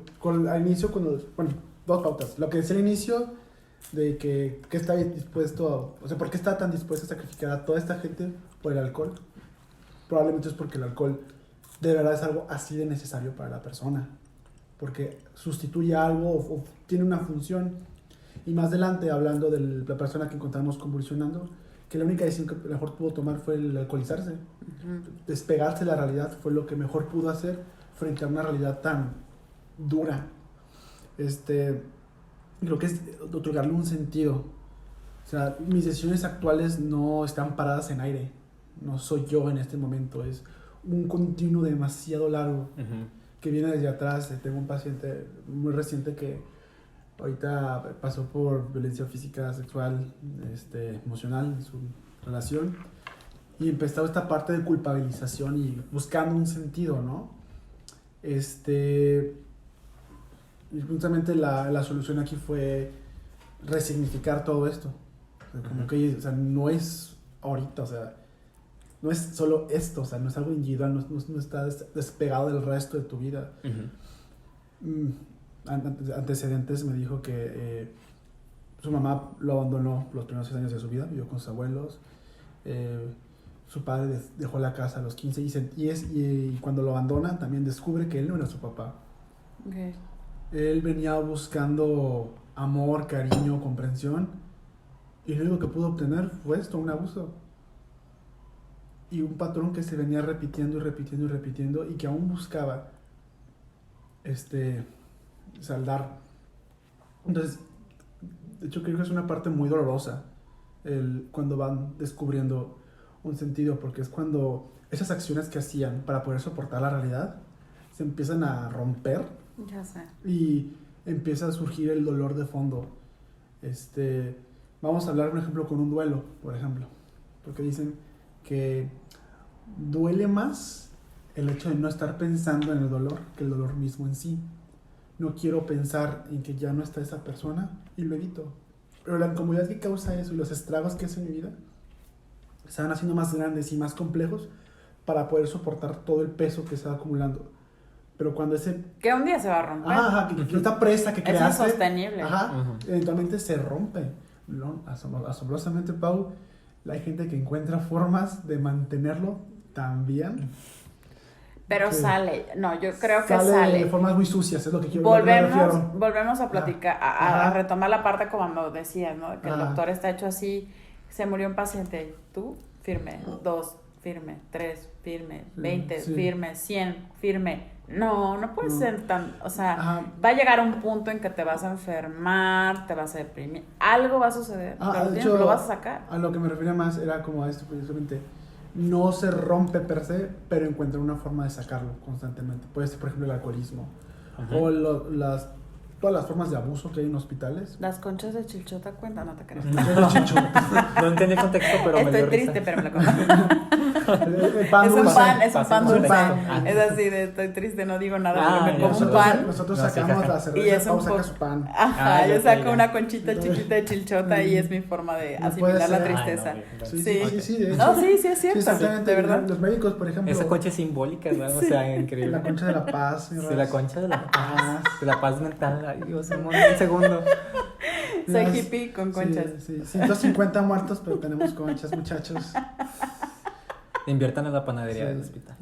al inicio, bueno, dos pautas. Lo que decía al inicio de que está dispuesto o sea, ¿por qué está tan dispuesto a sacrificar a toda esta gente por el alcohol? Probablemente es porque el alcohol de verdad es algo así de necesario para la persona, porque sustituye algo o tiene una función. Y más adelante, hablando de la persona que encontramos convulsionando, que la única decisión que mejor pudo tomar fue el alcoholizarse. Despegarse de la realidad fue lo que mejor pudo hacer frente a una realidad tan dura. Creo que es otorgarle un sentido. O sea, mis decisiones actuales no están paradas en aire. No soy yo en este momento. Es un continuo demasiado largo que viene desde atrás. Tengo un paciente muy reciente que ahorita pasó por violencia física, sexual, emocional en su relación. Y empezó esta parte de culpabilización y buscando un sentido, ¿no? Y justamente la solución aquí fue resignificar todo esto. O sea, como que, o sea, no es ahorita, o sea, no es solo esto, o sea, no es algo individual, no está despegado del resto de tu vida. Antecedentes me dijo que su mamá lo abandonó los primeros 6 años de su vida, vivió con sus abuelos. Su padre dejó la casa a los 15 y cuando lo abandona también descubre que él no era su papá. Okay. Él venía buscando amor, cariño, comprensión, y lo único que pudo obtener fue esto, un abuso. Y un patrón que se venía repitiendo y repitiendo y repitiendo y que aún buscaba saldar. Entonces, de hecho creo que es una parte muy dolorosa cuando van descubriendo un sentido, porque es cuando esas acciones que hacían para poder soportar la realidad se empiezan a romper. Ya sé. Y empieza a surgir el dolor de fondo. Vamos a hablar, por ejemplo, con un duelo, por ejemplo. Porque dicen que duele más el hecho de no estar pensando en el dolor que el dolor mismo en sí. No quiero pensar en que ya no está esa persona y lo evito. Pero la incomodidad que causa eso y los estragos que hace en mi vida se van haciendo más grandes y más complejos para poder soportar todo el peso que se va acumulando. Pero cuando que un día se va a romper. Que esta presa que creaste es insostenible. Eventualmente se rompe. No, asombrosamente, Pau, hay gente que encuentra formas de mantenerlo también. Pero sale, no, yo creo que sale. De formas muy sucias, es lo que quiero Volvemos a platicar, a retomar la parte como decías, ¿no? Que el doctor está hecho así, se murió un paciente, tú, firme, 2, firme, 3, firme, 20, firme, 100, firme, No puede No. ser tan, o sea, Ajá. va a llegar un punto en que te vas a enfermar, te vas a deprimir, algo va a suceder, pero de hecho, lo vas a sacar. a lo que me refería más era como a esto precisamente. No se rompe per se, pero encuentra una forma de sacarlo constantemente. Puede ser, por ejemplo, el alcoholismo. Ajá. O todas las formas de abuso que hay en hospitales. Las conchas de chilchota cuentan, no te creas. El chichón. No entendí el contexto, pero me Estoy dio triste, risa. pero me lo como. El pan Es un dulce. pan, es un pan Pasemos dulce. al Es así de estoy triste, no digo nada, Ah, pero me ya. como un Nosotros, pan. nosotros No, sí, sacamos jaja. la Y cerveza, es Pau un saca poco- su pan. Ajá, Ah, yo ya, saco ya. una conchita chiquita de chilchota y es mi forma de No asimilar puede la ser. tristeza. Ay, no, Sí, Sí. sí, de No, hecho. sí, es Sí, cierto, exactamente. de verdad. Los médicos, por ejemplo. Esa concha es simbólica, ¿no? O sea, increíble. La concha de la paz. mi Sí, Raz. la concha de la Paz. paz. De la paz mental. Ay, Dios, un segundo. Soy Las- hippie con conchas. Sí, 150 muertos, pero tenemos conchas, muchachos. Inviertan en la panadería Sí. del hospital.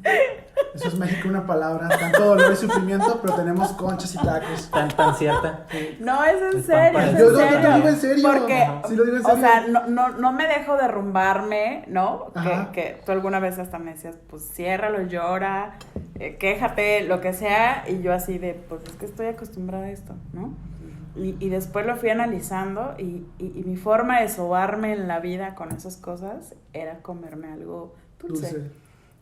Eso es México, una palabra. Tanto dolor y sufrimiento, pero tenemos conchas y tacos. Tan cierta. No, es en El serio, pan es para Yo en lo serio. digo en serio. Porque, Ajá. Sí, lo digo en o serio. sea, no me dejo derrumbarme, ¿no? Ajá. Que tú alguna vez hasta me decías, pues ciérralo, llora, quéjate, lo que sea. Y yo así de, pues es que estoy acostumbrada a esto, ¿no? Y después lo fui analizando y mi forma de sobarme en la vida con esas cosas era comerme algo dulce.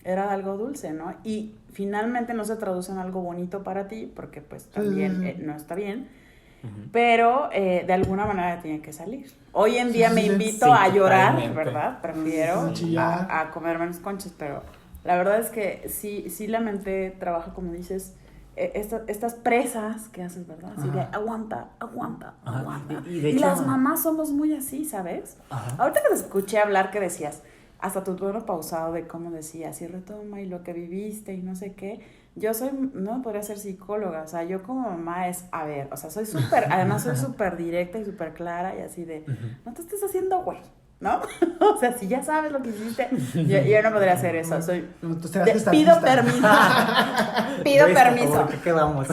Era algo dulce, ¿no? Y finalmente no se traduce en algo bonito para ti, porque pues también no está bien, pero de alguna manera tiene que salir. Hoy en día Sí, me sí, sí. invito Sí, a llorar, totalmente. ¿verdad? Prefiero A chillar. a comerme los conchos, pero la verdad es que sí la mente trabaja, como dices, estas presas que haces, ¿verdad? Así de Ajá. aguanta. Ajá. Y de Y hecho- las mamás somos muy así, ¿sabes? Ajá. Ahorita que te escuché hablar que decías, hasta tu tono pausado de cómo decías, y retoma y lo que viviste y no sé qué, yo no podría ser psicóloga, o sea, yo como mamá es, a ver, o sea, además soy súper directa y súper clara y así de, no te estés haciendo güey, ¿no? O sea, si ya sabes lo que hiciste, yo no podría hacer eso, No, tú serás pido estatista. permiso, pido ¿Viste? permiso. ¿Por qué quedamos?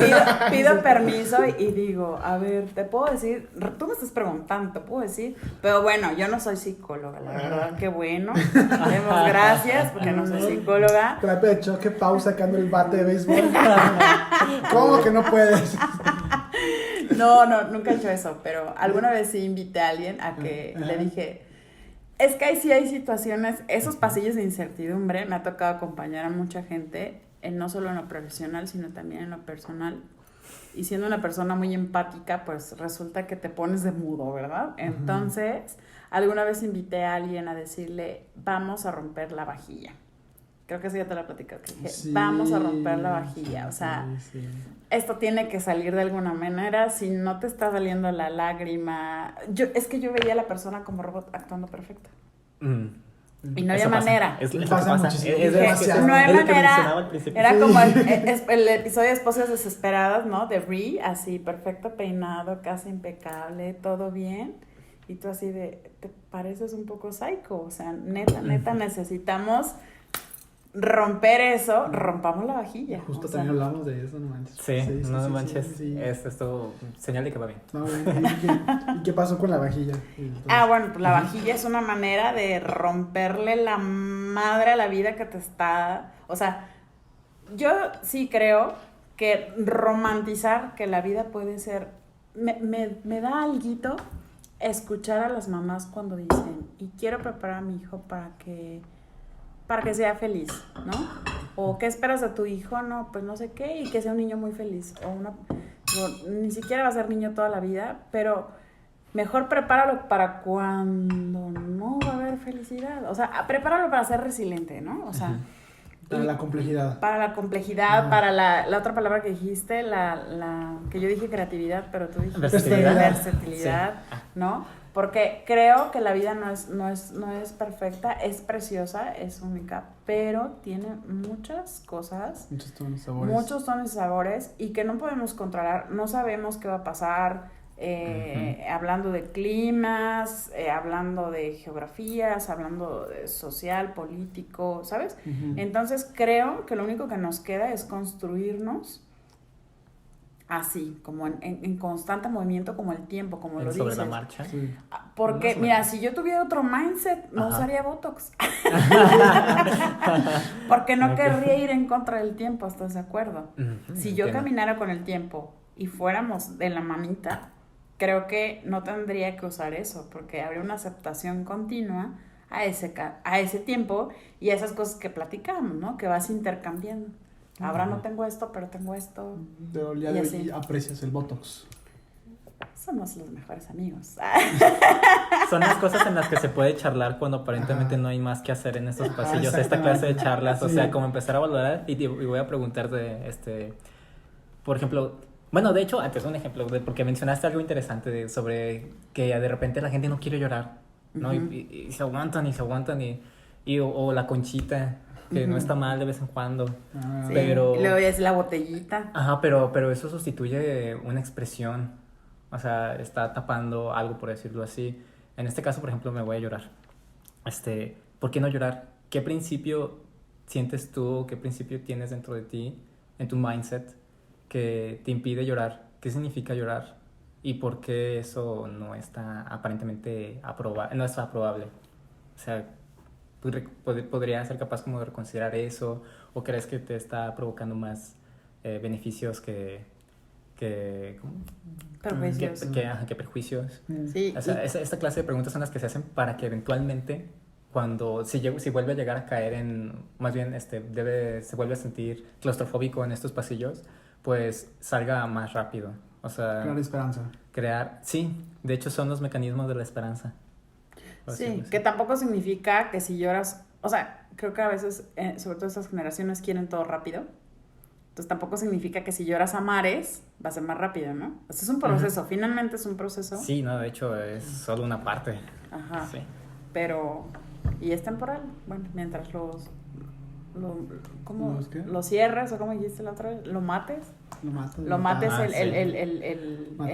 Pido permiso y digo, a ver, te puedo decir, tú me estás preguntando, te puedo decir, pero bueno, yo no soy psicóloga, la verdad, qué bueno, demos gracias porque no soy psicóloga. Terapia de choque, Pau sacando el bate de béisbol. ¿Cómo que no puedes? No, nunca he hecho eso, pero alguna vez sí invité a alguien a que le dije, es que sí hay situaciones, esos pasillos de incertidumbre, me ha tocado acompañar a mucha gente, no solo en lo profesional, sino también en lo personal. Y siendo una persona muy empática, pues resulta que te pones de mudo, ¿verdad? Entonces, alguna vez invité a alguien a decirle, vamos a romper la vajilla. Creo que eso ya te lo platicé, que dije, Sí, vamos a romper la vajilla, o sea, sí. esto tiene que salir de alguna manera, si no te está saliendo la lágrima, es que yo veía a la persona como robot actuando perfecto. Y no había Eso pasa. manera. Es lo que Pasa pasa. muchísimo. Es Dije, demasiado. no hay es lo que mencionaba manera. al principio. Era Sí. como el episodio de Esposas Desesperadas, ¿no? De Brie, así, perfecto peinado, casa impecable, todo bien. Y tú así de, te pareces un poco psycho. O sea, neta, necesitamos romper eso, rompamos la vajilla. Justo o sea, también hablamos de eso, no manches. Sí, no sí, manches. sí. Esto señal de que va bien. No, bien. ¿Y qué pasó con la vajilla? Bueno, pues la vajilla es una manera de romperle la madre a la vida que te está... O sea, yo sí creo que romantizar que la vida puede ser... Me da alguito escuchar a las mamás cuando dicen, y quiero preparar a mi hijo para que sea feliz, ¿no? O ¿qué esperas de tu hijo? No, pues no sé qué, y que sea un niño muy feliz. Ni siquiera va a ser niño toda la vida, pero mejor prepáralo para cuando no va a haber felicidad. O sea, prepáralo para ser resiliente, ¿no? O sea... Para la complejidad. Para la complejidad, para la otra palabra que dijiste, que yo dije creatividad, pero tú dijiste Versatilidad. versatilidad, Sí. ¿no? Porque creo que la vida no es perfecta, es preciosa, es única, pero tiene muchas cosas, Muchos tonos, sabores. muchos tonos y sabores, y que no podemos controlar, no sabemos qué va a pasar, hablando de climas, hablando de geografías, hablando de social, político, ¿sabes? Entonces creo que lo único que nos queda es construirnos así, como en constante movimiento, como el tiempo, como lo Sobre dices. la marcha. Sí. Porque, Más o mira, menos. si yo tuviera otro mindset, no Ajá. usaría Botox. Porque no Ok. querría ir en contra del tiempo, ¿estás de acuerdo? Ujú, Si yo entiendo. caminara con el tiempo y fuéramos de la manita, creo que no tendría que usar eso, porque habría una aceptación continua a ese tiempo y a esas cosas que platicamos, ¿no? Que vas intercambiando. Ahora no tengo esto, pero tengo esto. Pero el día Y de así. hoy aprecias el Botox. Somos los mejores amigos. Son las cosas en las que se puede charlar cuando aparentemente Ajá. no hay más que hacer en estos Ajá, pasillos. Esta clase de exactamente. charlas, o Sí. sea, como empezar a valorar y voy a preguntarte, por ejemplo, bueno, de hecho, antes un ejemplo, porque mencionaste algo interesante sobre que de repente la gente no quiere llorar, ¿no? Ujú. Y se aguantan o la conchita, que no Ujú. está mal de vez en cuando. Ah, Sí. Pero- Y luego es la botellita. Ajá, pero eso sustituye una expresión, o sea, está tapando algo, por decirlo así. En este caso, por ejemplo, me voy a llorar. ¿Por qué no llorar? ¿Qué principio sientes tú, qué principio tienes dentro de ti, en tu mindset, que te impide llorar? ¿Qué significa llorar? ¿Y por qué eso no está aparentemente no es aprobable? O sea, ¿podría ser capaz como de reconsiderar eso? ¿O crees que te está provocando más beneficios ¿cómo? Perjuicios. Que perjuicios? Sí, O sea, y- esta clase de preguntas son las que se hacen para que eventualmente, si vuelve a llegar a caer más bien, se vuelve a sentir claustrofóbico en estos pasillos, pues salga más rápido. O sea, crear esperanza. sí, de hecho son los mecanismos de la esperanza. por sí, decirlo así. que tampoco significa que si lloras, o sea, creo que a veces, sobre todo estas generaciones quieren todo rápido. Entonces tampoco significa que si lloras a mares va a ser más rápido, ¿no? Esto es un proceso, finalmente es un proceso. Sí, no, de hecho es solo una parte. Ajá. Sí. Pero, y es temporal, bueno, mientras ¿cómo? ¿Los qué? Lo cierres o como dijiste la otra vez, lo mates. Lo matas. Ah, El sí. el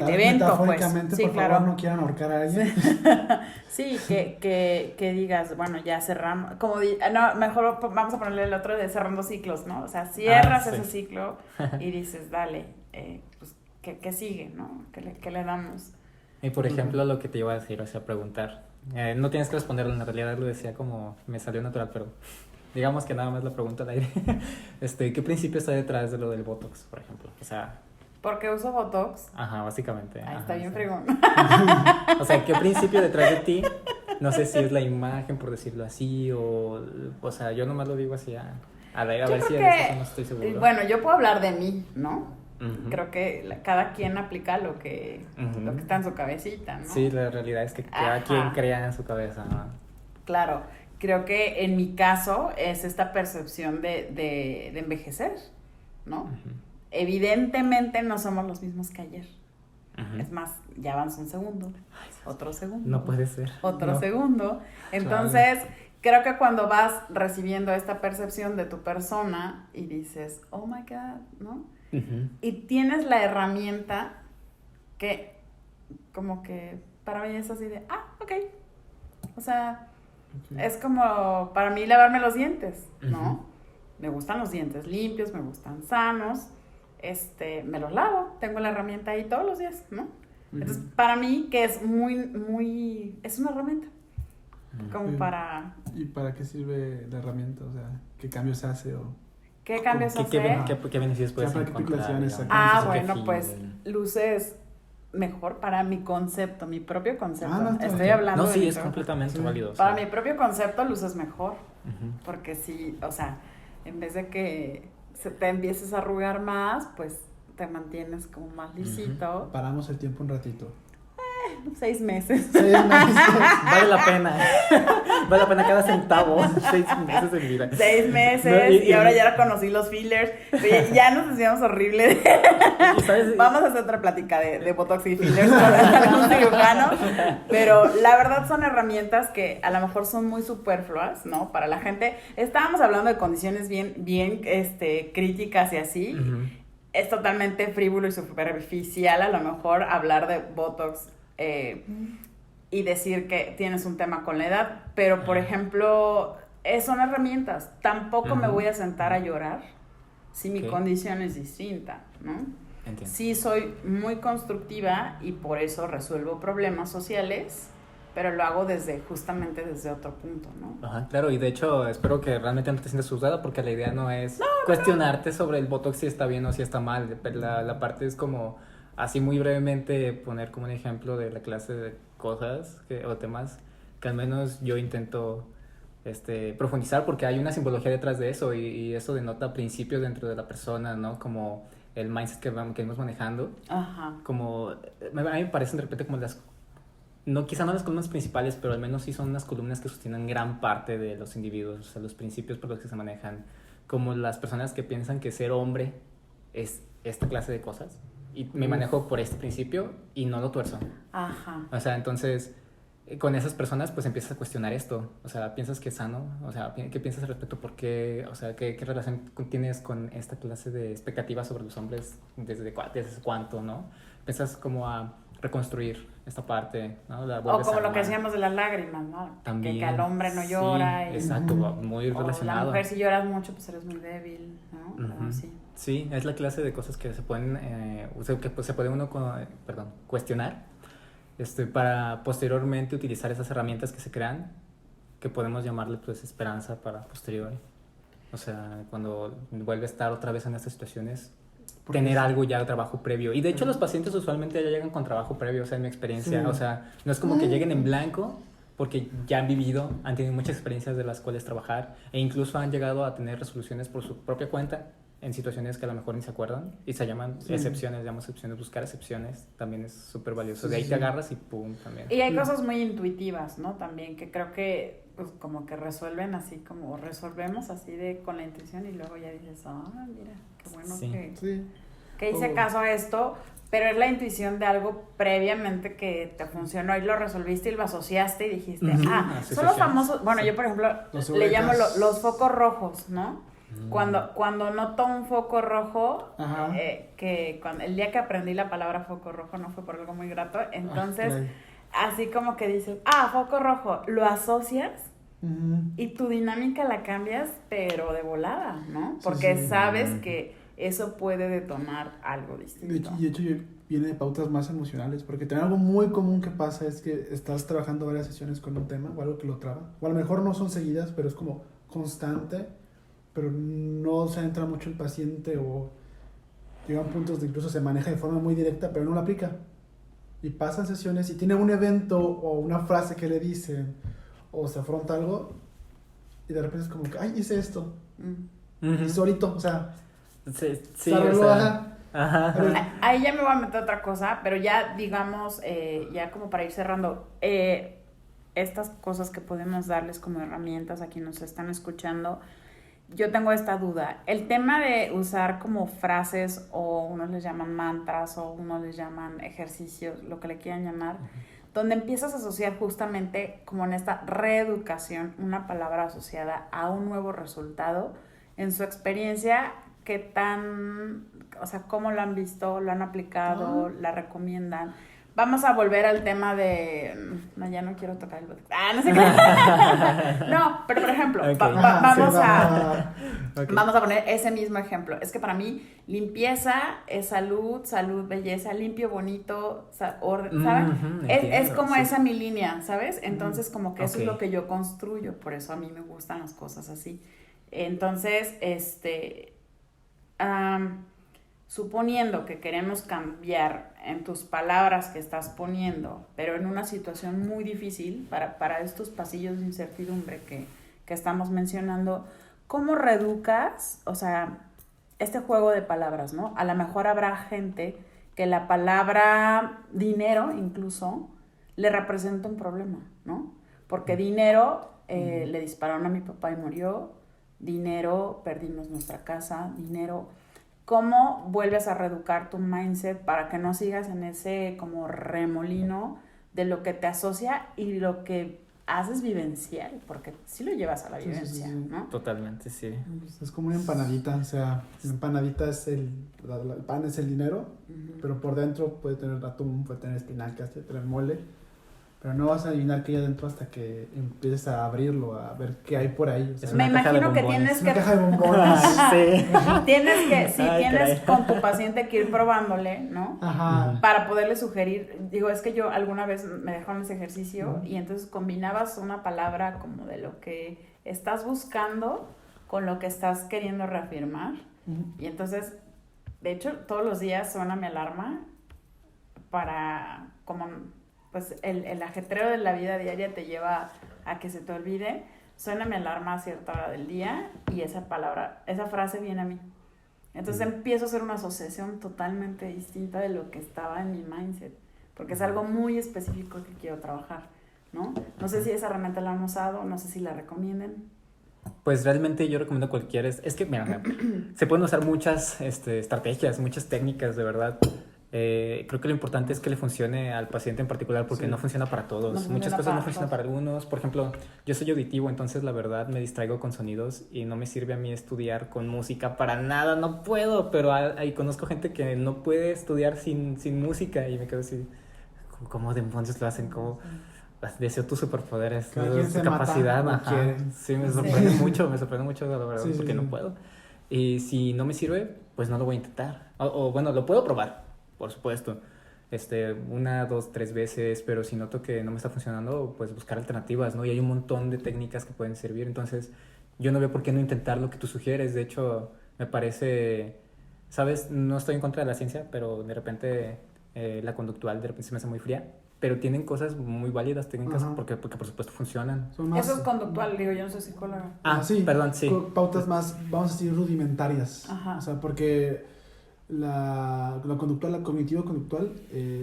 evento, pues. Metafóricamente, Sí, por claro. favor, no quieran ahorcar a alguien. Sí, que digas, bueno, ya cerramos, no, mejor vamos a ponerle el otro de cerrando ciclos, ¿no? O sea, cierras sí. ese ciclo y dices, dale, pues, ¿qué sigue, no? ¿Qué le damos? Y por ejemplo, lo que te iba a decir, o sea, preguntar. No tienes que responderlo, en realidad lo decía como me salió natural, pero digamos que nada más la pregunta al aire. ¿Qué principio está detrás de lo del Botox, por ejemplo? O sea, Porque uso Botox. ajá, básicamente. Ahí ajá, está bien sí. fregón. O sea, ¿qué principio detrás de ti? No sé si es la imagen, por decirlo así, o sea, yo nomás lo digo así a ver Yo si creo de eso no estoy seguro. bueno, yo puedo hablar de mí, ¿no? Ujú. Creo que cada quien aplica lo que está en su cabecita, ¿no? Sí, la realidad es que cada Ajá. quien crea en su cabeza, ¿no? Claro, creo que en mi caso es esta percepción de envejecer, ¿no? Ujú. Evidentemente no somos los mismos que ayer. Ujú. Es más, ya avanza un segundo, otro segundo. No puede ser. Otro No. segundo. Entonces, creo que cuando vas recibiendo esta percepción de tu persona y dices, oh my God, ¿no? Ujú. Y tienes la herramienta que como que para mí es así de, ok. O sea, es como para mí lavarme los dientes, ¿no? Ujú. Me gustan los dientes limpios, me gustan sanos, me los lavo, tengo la herramienta ahí todos los días, ¿no? Entonces, para mí que es es una herramienta, como Sí. para, ¿Y para qué sirve la herramienta? O sea, ¿qué cambios hace? O... ¿qué cambios ¿Qué hacer? beneficios puedes ¿para qué encontrar? articulaciones digamos? sacas? Ah, ¿Qué bueno, fin? pues luces mejor para mi concepto, mi propio concepto. no, está Estoy bien. hablando No, de sí, mi es propio- completamente Sí. válido. o Para sea. mi propio concepto, luces mejor. Ujú. Porque si, o sea, en vez de que se te empieces a arrugar más, pues te mantienes como más lisito. Paramos el tiempo un ratito. 6 meses. 6 meses. Vale la pena. Vale la pena cada centavo. 6 meses de mi vida. 6 meses No, y ahora ya conocí los fillers. Oye, ya nos decíamos horrible. Y sabes, Vamos a hacer otra plática de Botox y fillers con algún cirujano. Pero la verdad son herramientas que a lo mejor son muy superfluas, ¿no? Para la gente. Estábamos hablando de condiciones bien críticas y así. Ujú. Es totalmente frívolo y superficial a lo mejor hablar de Botox y decir que tienes un tema con la edad, pero por ejemplo, son herramientas. Tampoco me Ujú. voy a sentar a llorar si mi Ok. condición es distinta, ¿no? Entiendo. Sí soy muy constructiva y por eso resuelvo problemas sociales, pero lo hago justamente desde otro punto, ¿no? Ajá, claro, y de hecho espero que realmente no te sientas juzgada porque la idea no es cuestionarte sobre el Botox si está bien o si está mal. La parte es como, así muy brevemente, poner como un ejemplo de la clase de cosas o temas que al menos yo intento profundizar porque hay una simbología detrás de eso y eso denota principios dentro de la persona, ¿no? Como el mindset que vamos manejando. Ajá. Como, a mí me parecen de repente como quizá no las columnas principales, pero al menos sí son unas columnas que sostienen gran parte de los individuos, o sea, los principios por los que se manejan, como las personas que piensan que ser hombre es esta clase de cosas, y me manejo por este principio y no lo tuerzo. Ajá. O sea, entonces, con esas personas, pues empiezas a cuestionar esto, o sea, ¿piensas que es sano? O sea, ¿qué piensas al respecto? ¿Por qué? O sea, ¿qué relación tienes con esta clase de expectativas sobre los hombres? ¿Desde cuánto, no? Piensas como a reconstruir esta parte, ¿no? O como lo que decíamos de las lágrimas, ¿no? También, que al hombre no llora. Sí, exacto, muy relacionado. O la mujer si lloras mucho, pues eres muy débil, ¿no? Uh-huh. Sí. Sí, es la clase de cosas que se pueden, que pues, se puede uno cuestionar, para posteriormente utilizar esas herramientas que se crean, que podemos llamarle pues esperanza para posterior. O sea, cuando vuelve a estar otra vez en estas situaciones, tener algo ya de trabajo previo. Y de hecho los pacientes usualmente ya llegan con trabajo previo, o sea, en mi experiencia. Sí. O sea, no es como que lleguen en blanco porque ya han vivido, han tenido muchas experiencias de las cuales trabajar e incluso han llegado a tener resoluciones por su propia cuenta en situaciones que a lo mejor ni se acuerdan y se llaman excepciones, buscar excepciones también es súper valioso. De ahí te agarras y pum, también. Y hay cosas muy intuitivas, ¿no? También que creo que pues como que resolvemos así con la intuición y luego ya dices, mira, qué bueno que hice caso a esto, pero es la intuición de algo previamente que te funcionó y lo resolviste y lo asociaste y dijiste, son los famosos, bueno, yo por ejemplo le llamo los focos rojos, ¿no? Cuando noto un foco rojo, el día que aprendí la palabra foco rojo no fue por algo muy grato, entonces así como que dices, foco rojo, lo asocias y tu dinámica la cambias, pero de volada, ¿no? Porque sabes que eso puede detonar algo distinto. De hecho, viene de pautas más emocionales, porque también algo muy común que pasa es que estás trabajando varias sesiones con un tema o algo que lo traba, o a lo mejor no son seguidas, pero es como constante, pero no se entra mucho el paciente o llegan puntos de incluso se maneja de forma muy directa, pero no lo aplica. Y pasan sesiones y tiene un evento o una frase que le dicen o se afronta algo y de repente es como que, hice esto. Y solito, o sea... Sí, o sea, ahí ya me voy a meter otra cosa, pero ya digamos, ya como para ir cerrando, estas cosas que podemos darles como herramientas a quienes nos están escuchando, yo tengo esta duda. El tema de usar como frases o unos les llaman mantras o unos les llaman ejercicios, lo que le quieran llamar, donde empiezas a asociar justamente como en esta reeducación una palabra asociada a un nuevo resultado. En su experiencia, ¿qué tan, o sea, cómo lo han visto, lo han aplicado, la recomiendan? Vamos a volver al tema de... No, ya no quiero tocar el botox. No sé qué. No, pero por ejemplo, vamos a poner ese mismo ejemplo. Es que para mí limpieza es salud, belleza, limpio, bonito, orden, ¿sabes? Es como esa mi línea, ¿sabes? Entonces como que eso es lo que yo construyo. Por eso a mí me gustan las cosas así. Entonces, suponiendo que queremos cambiar en tus palabras que estás poniendo, pero en una situación muy difícil para estos pasillos de incertidumbre que estamos mencionando, ¿cómo reeducas, o sea, este juego de palabras, ¿no? A lo mejor habrá gente que la palabra dinero incluso le representa un problema, ¿no? Porque dinero, le dispararon a mi papá y murió, dinero, perdimos nuestra casa, dinero... ¿Cómo vuelves a reeducar tu mindset para que no sigas en ese como remolino de lo que te asocia y lo que haces vivencial? Porque sí lo llevas a la vivencia, ¿no? Totalmente, sí. Es como una empanadita, o sea, la empanadita es el pan es el dinero, pero por dentro puede tener atún, puede tener espinacas, puede tener mole, pero no vas a adivinar qué hay adentro hasta que empieces a abrirlo, a ver qué hay por ahí. O sea, Es Me una caja de imagino que bombones. tienes es una que... caja de bombones. Sí. Tienes que, sí, Ay, tienes caray. con tu paciente que ir probándole, ¿no? Ajá. Para poderle sugerir, digo, es que yo alguna vez me dejaron ese ejercicio y entonces combinabas una palabra como de lo que estás buscando con lo que estás queriendo reafirmar. Y entonces, de hecho, todos los días suena mi alarma para, como, pues, el ajetreo de la vida diaria te lleva a que se te olvide. Suena mi alarma a cierta hora del día y esa palabra, esa frase viene a mí. Entonces empiezo a hacer una asociación totalmente distinta de lo que estaba en mi mindset, porque es algo muy específico que quiero trabajar, ¿no? No sé si esa herramienta la han usado, no sé si la recomienden. Pues realmente yo recomiendo cualquiera. Es que, mira, se pueden usar muchas estrategias, muchas técnicas, de verdad. Creo que lo importante es que le funcione al paciente en particular porque Sí. no funciona para todos. No funciona Muchas cosas para no funcionan todos. para algunos. Por ejemplo, yo soy auditivo, entonces la verdad me distraigo con sonidos y no me sirve a mí estudiar con música para nada. No puedo, pero ahí conozco gente que no puede estudiar sin música y me quedo así, ¿cómo demonios lo hacen? ¿Cómo? Deseo tus superpoderes, Cada quien tu se mata capacidad, como ajá. quiere. Sí, me Sí. sorprende mucho, la verdad, Sí, sí, porque sí. no puedo. Y si no me sirve, pues no lo voy a intentar. O bueno, lo puedo probar, por supuesto. 1, 2, 3 veces, pero si noto que no me está funcionando, pues buscar alternativas, ¿no? Y hay un montón de técnicas que pueden servir, entonces yo no veo por qué no intentar lo que tú sugieres. De hecho, me parece, ¿sabes? No estoy en contra de la ciencia, pero de repente la conductual de repente se me hace muy fría. Pero tienen cosas muy válidas técnicas Ajá. porque por supuesto funcionan. Son más, Eso es conductual, digo, yo no soy psicóloga. sí, Perdón, sí. pautas más, vamos a decir, rudimentarias. Ajá. O sea, porque la conductual, la cognitivo-conductual,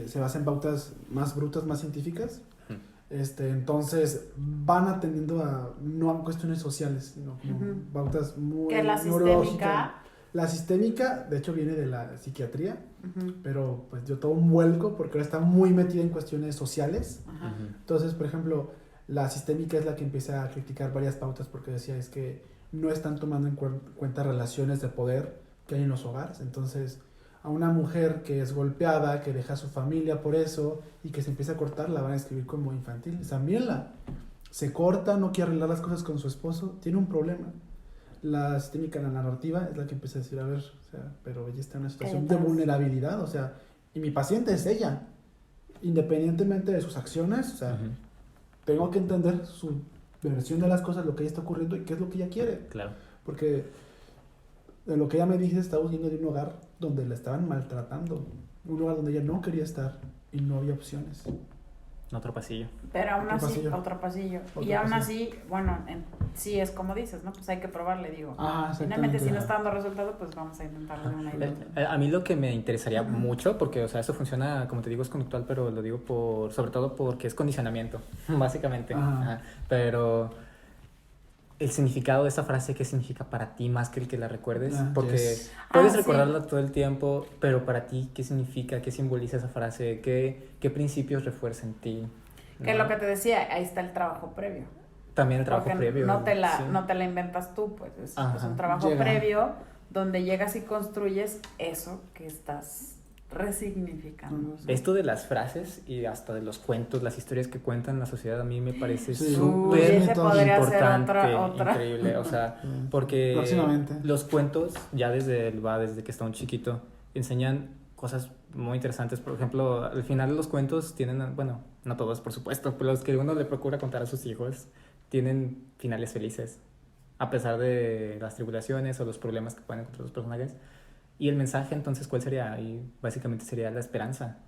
se basa en pautas más brutas, más científicas. Ujú. Entonces van atendiendo a no a cuestiones sociales, sino como Ujú. pautas muy Que la neurológicas. sistémica... La sistémica, de hecho, viene de la psiquiatría, Ujú, pero pues dio todo un vuelco porque ahora está muy metida en cuestiones sociales. ajá. Ujú. Entonces, por ejemplo, la sistémica es la que empieza a criticar varias pautas porque decía es que no están tomando en cuenta relaciones de poder que hay en los hogares. Entonces, a una mujer que es golpeada, que deja a su familia por eso y que se empieza a cortar, la van a escribir como infantil. O sea, mírenla, se corta, no quiere arreglar las cosas con su esposo, tiene un problema. La sistémica, la narrativa, es la que empieza a decir, a ver, o sea, pero ella está en una situación de pasa? vulnerabilidad, o sea, y mi paciente es ella, independientemente de sus acciones, o sea, Ujú. tengo que entender su versión de las cosas, lo que ella está ocurriendo y qué es lo que ella quiere. Claro. Porque de lo que ella me dice, estaba huyendo de un hogar donde la estaban maltratando, un lugar donde ella no quería estar y no había opciones. Otro pasillo. Pero aún Otro así, pasillo. otro pasillo. Otro Y aún pasillo. así, bueno, sí es como dices, ¿no? Pues hay que probarle, digo. Ah, Finalmente, si no está exactamente. dando resultado, pues vamos a intentarlo de una y de otra. A mí lo que me interesaría mucho, porque, o sea, eso funciona, como te digo, es conductual, pero lo digo sobre todo porque es condicionamiento, básicamente. Ajá. Ajá. Pero el significado de esa frase, ¿qué significa para ti más que el que la recuerdes? Ah, Porque yes. puedes Sí. recordarla todo el tiempo, pero para ti, ¿qué significa? ¿Qué simboliza esa frase? ¿Qué principios refuerza en ti? Que es ¿No? lo que te decía, ahí está el trabajo previo. También el trabajo Porque previo. no te sí. la inventas tú, pues es Ajá. un trabajo Llega. previo donde llegas y construyes eso que estás resignificando. Esto de las frases y hasta de los cuentos, las historias que cuentan la sociedad, a mí me parece Sí. Uy, súper ese podría ser importante, otra. increíble, o sea, Sí. porque Próximamente. los cuentos ya desde que está un chiquito enseñan cosas muy interesantes. Por ejemplo, al final de los cuentos tienen, bueno, no todos por supuesto, pero los que uno le procura contar a sus hijos tienen finales felices, a pesar de las tribulaciones o los problemas que pueden encontrar los personajes. Y el mensaje, entonces, ¿cuál sería? Y básicamente sería la esperanza.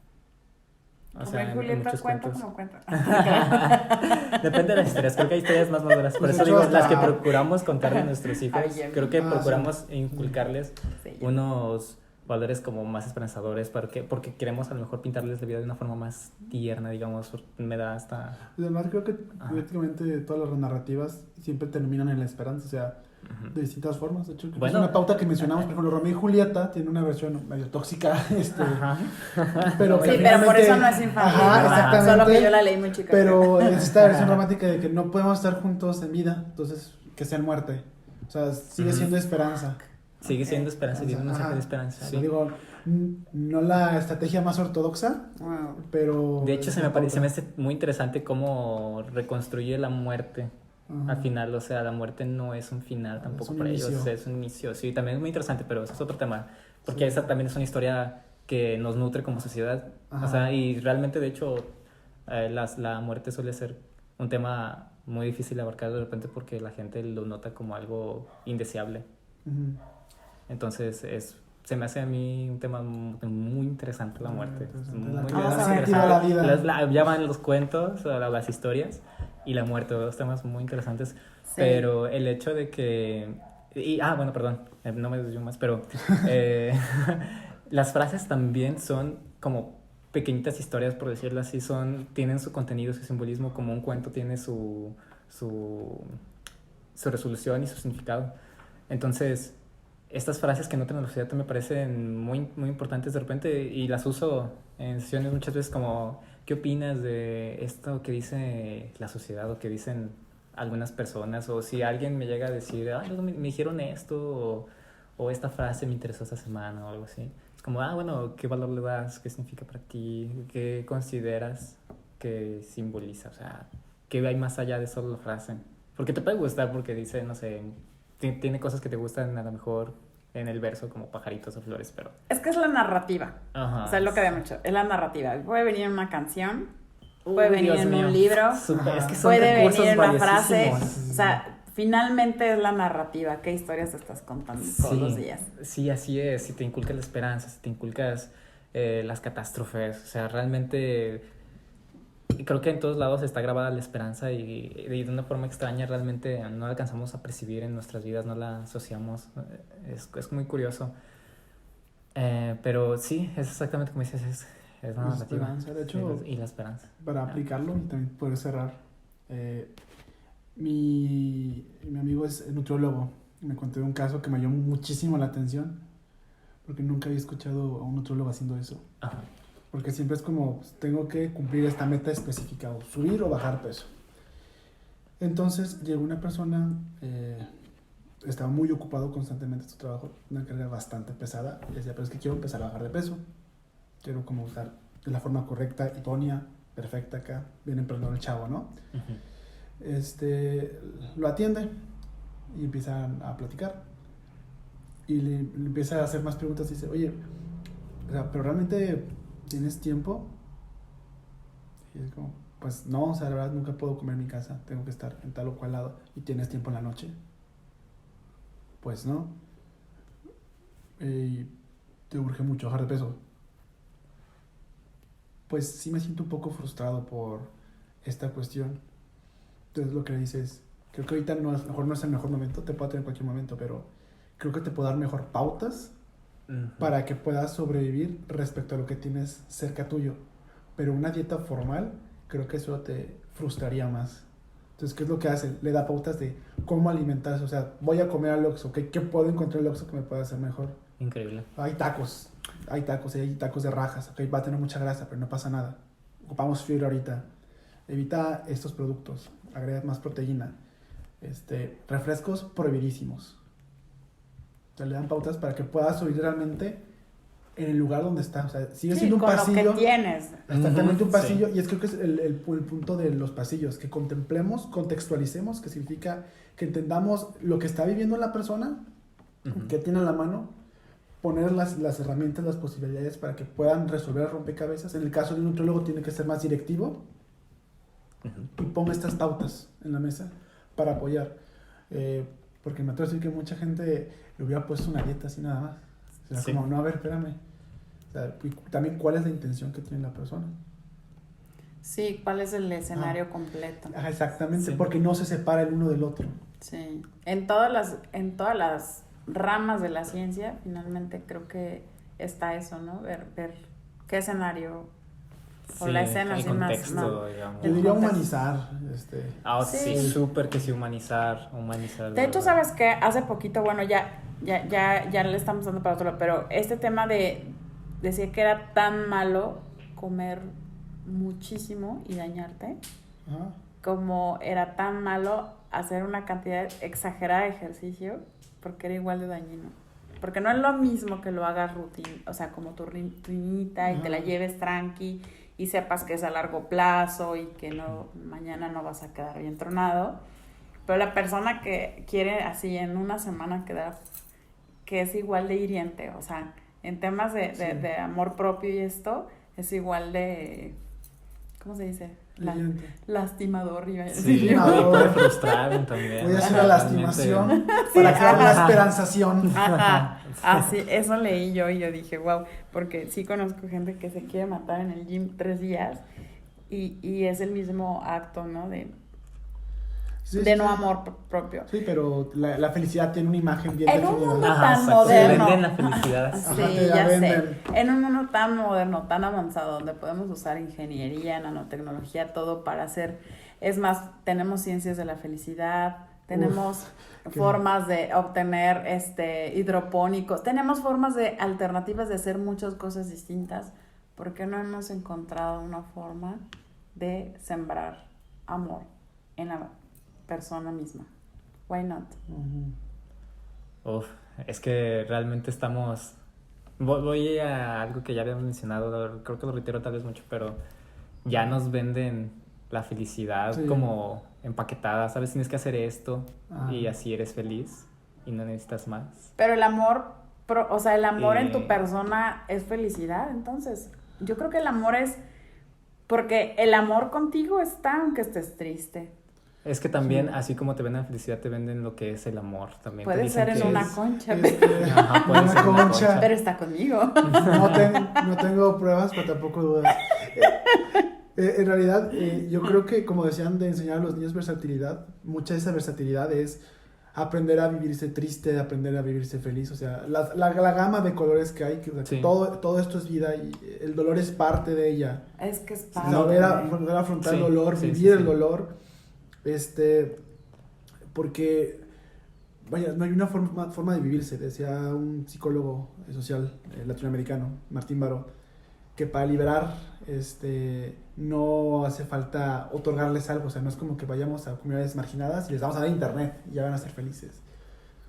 O Romeo sea, y en Julieta muchos cuenta cuentos. como cuenta. Depende de las historias, creo que hay historias más maduras. Por Pues eso de hecho, digo, las que hasta- procuramos contarle a nuestros hijos, Ay, ya. creo que Ah, procuramos inculcarles Sí, unos valores como más esperanzadores, porque queremos a lo mejor pintarles la vida de una forma más tierna, digamos, me da hasta... Además, creo que Ajá. prácticamente todas las narrativas siempre terminan en la esperanza, o sea, Ujú. de distintas formas. De hecho, creo que Bueno. es una pauta que mencionamos, por ejemplo, Romeo y Julieta tiene una versión medio tóxica, Ajá. pero que Sí, pero por finalmente- eso no es infantil. Ajá, ¿verdad? exactamente. Solo que yo la leí muy chica. Pero es esta versión romántica de que no podemos estar juntos en vida, entonces que sea en muerte. O sea, sigue Ujú. siendo esperanza. Sigue siendo esperanza, tiene un mensaje Ajá. de esperanza. Sí. Digo, no la estrategia más ortodoxa, Wow. pero... De hecho, se me hace muy interesante cómo reconstruye la muerte Ajá. al final. O sea, la muerte no es un final tampoco un para ellos, inicio. es un inicio. Sí, también es muy interesante, pero ese es otro tema. Porque Sí. esa también es una historia que nos nutre como sociedad. Ajá. O sea, y realmente, de hecho, la muerte suele ser un tema muy difícil de abarcar de repente porque la gente lo nota como algo indeseable. Ujú. Entonces, se me hace a mí un tema muy interesante la muerte. Interesante. Muy, La muy que le da interesante. sentido a la vida. Ya van los cuentos, las historias y la muerte, dos temas muy interesantes. Sí. Pero el hecho de que... bueno, perdón, no me desvío más, pero las frases también son como pequeñitas historias, por decirlo así, tienen su contenido, su simbolismo, como un cuento tiene su resolución y su significado. Entonces, estas frases que notan en la sociedad me parecen muy, muy importantes de repente y las uso en sesiones muchas veces como, ¿qué opinas de esto que dice la sociedad o que dicen algunas personas? O si alguien me llega a decir, ay, me dijeron esto o esta frase me interesó esta semana o algo así. Es como, bueno, ¿qué valor le das? ¿Qué significa para ti? ¿Qué consideras que simboliza? O sea, ¿qué hay más allá de solo la frase? Porque te puede gustar porque dice, no sé, tiene cosas que te gustan a lo mejor en el verso como pajaritos o flores, pero... Es que es la narrativa. Ajá. O sea, es lo que había mucho. Es la narrativa. Puede venir en una canción, puede venir Dios en mío. un libro, Es que son puede recursos venir en una frase. valiosísimos. O sea, finalmente es la narrativa. ¿Qué historias estás contando todos los días? Sí, así es. Si te inculcas la esperanza, si te inculcas las catástrofes, o sea, realmente creo que en todos lados está grabada la esperanza y de una forma extraña realmente no la alcanzamos a percibir en nuestras vidas, no la asociamos. Es muy curioso. Pero sí, es exactamente como dices, es la narrativa. Esperanza, de hecho, Y la esperanza. para aplicarlo y también poder cerrar, mi amigo es nutriólogo. Me conté un caso que me llamó muchísimo la atención porque nunca había escuchado a un nutriólogo haciendo eso. Ajá. Porque siempre es como, tengo que cumplir esta meta específica, o subir o bajar peso. Entonces llegó una persona, estaba muy ocupado constantemente en su trabajo, una carga bastante pesada, y decía, pero es que quiero empezar a bajar de peso. Quiero como usar de la forma correcta, idónea, perfecta acá. Viene emprendedor el chavo, ¿no? Uh-huh. Lo atiende y empiezan a platicar. Y le empieza a hacer más preguntas y dice, oye, o sea, pero realmente... ¿tienes tiempo? Y es como, pues no, o sea, la verdad nunca puedo comer en mi casa, tengo que estar en tal o cual lado. ¿Y tienes tiempo en la noche? Pues no. ¿Te urge mucho bajar de peso? Pues sí me siento un poco frustrado por esta cuestión. Entonces lo que le dices, creo que ahorita a lo mejor no es el mejor momento, te puedo tener en cualquier momento, pero creo que te puedo dar mejor pautas para que puedas sobrevivir respecto a lo que tienes cerca tuyo. Pero una dieta formal, creo que eso te frustraría más. Entonces, ¿qué es lo que hace? Le da pautas de cómo alimentarse. O sea, voy a comer al Oxxo, ¿qué puedo encontrar en el Oxxo que me pueda hacer mejor? Increíble. Hay tacos y hay tacos de rajas. Okay, va a tener mucha grasa, pero no pasa nada. Ocupamos fibra ahorita. Evita estos productos. Agrega más proteína. Refrescos prohibidísimos. O sea, le dan pautas para que puedas subir realmente en el lugar donde está. O sea, sigue siendo un con pasillo. Lo que tienes. Exactamente un pasillo. Sí. Y es creo que es el punto de los pasillos. Que contemplemos, contextualicemos, que significa que entendamos lo que está viviendo la persona, que tiene a la mano, poner las herramientas, las posibilidades para que puedan resolver el rompecabezas. En el caso de un nutriólogo tiene que ser más directivo y ponga estas pautas en la mesa para apoyar. Porque me atrevo a decir que mucha gente le hubiera puesto una dieta así nada más. O sea, Sí. como, no, a ver, espérame. O sea, y también cuál es la intención que tiene la persona. Sí, ¿cuál es el escenario completo? Ajá, exactamente, Sí. porque no se separa el uno del otro. Sí. En todas las ramas de la ciencia, finalmente creo que está eso, ¿no? Ver qué escenario o la escena el así más. contexto, No. digamos. Yo El diría contexto. humanizar. Sí, Sí. súper que sí, humanizar. De hecho, ¿sabes qué? Hace poquito, bueno, ya le estamos dando para otro lado, pero este tema de decir que era tan malo comer muchísimo y dañarte, Ajá. como era tan malo hacer una cantidad exagerada de ejercicio, porque era igual de dañino. porque no es lo mismo que lo hagas o sea, como tu rutinita y te la lleves tranqui y sepas que es a largo plazo y que no mañana no vas a quedar bien tronado. Pero la persona que quiere así en una semana quedar, que es igual de hiriente, o sea, en temas de amor propio y esto, es igual de, ¿cómo se dice? Lastimador. Sí, puede frustrar también. Puede hacer la lastimación para crear la esperanzación. Ajá, así, eso leí yo y yo dije, wow, porque sí conozco gente que se quiere matar en el gym 3 días y es el mismo acto, ¿no? De no amor propio. Sí, pero la felicidad tiene una imagen bien definida. En un mundo tan exacto. Moderno. Venden la felicidad. Sí, ya sé. En un mundo tan moderno, tan avanzado, donde podemos usar ingeniería, nanotecnología, todo para hacer. Es más, tenemos ciencias de la felicidad, tenemos formas de obtener hidropónicos, tenemos formas de alternativas de hacer muchas cosas distintas. ¿Por qué no hemos encontrado una forma de sembrar amor en la persona misma? Why not? Es que realmente estamos... Voy a algo que ya habíamos mencionado, creo que lo reitero tal vez mucho, pero ya nos venden la felicidad como empaquetada, ¿sabes? Tienes que hacer esto y así eres feliz y no necesitas más. Pero el amor, el amor en tu persona es felicidad, entonces. Yo creo que el amor es... Porque el amor contigo está aunque estés triste. Es que también, así como te venden la felicidad, te venden lo que es el amor también. Puede ser en una concha. Puede ser en una concha. Pero está conmigo. No tengo pruebas, pero tampoco dudas. En realidad, yo creo que, como decían, de enseñar a los niños versatilidad, mucha de esa versatilidad es aprender a vivirse triste, aprender a vivirse feliz. O sea, la gama de colores que hay, que todo esto es vida y el dolor es parte de ella. Es que es parte. Saber afrontar el dolor, vivir el dolor. Porque, vaya, no hay una forma de vivirse. Decía un psicólogo social latinoamericano, Martín Baró, que para liberar no hace falta otorgarles algo. O sea, no es como que vayamos a comunidades marginadas y les vamos a dar internet y ya van a ser felices.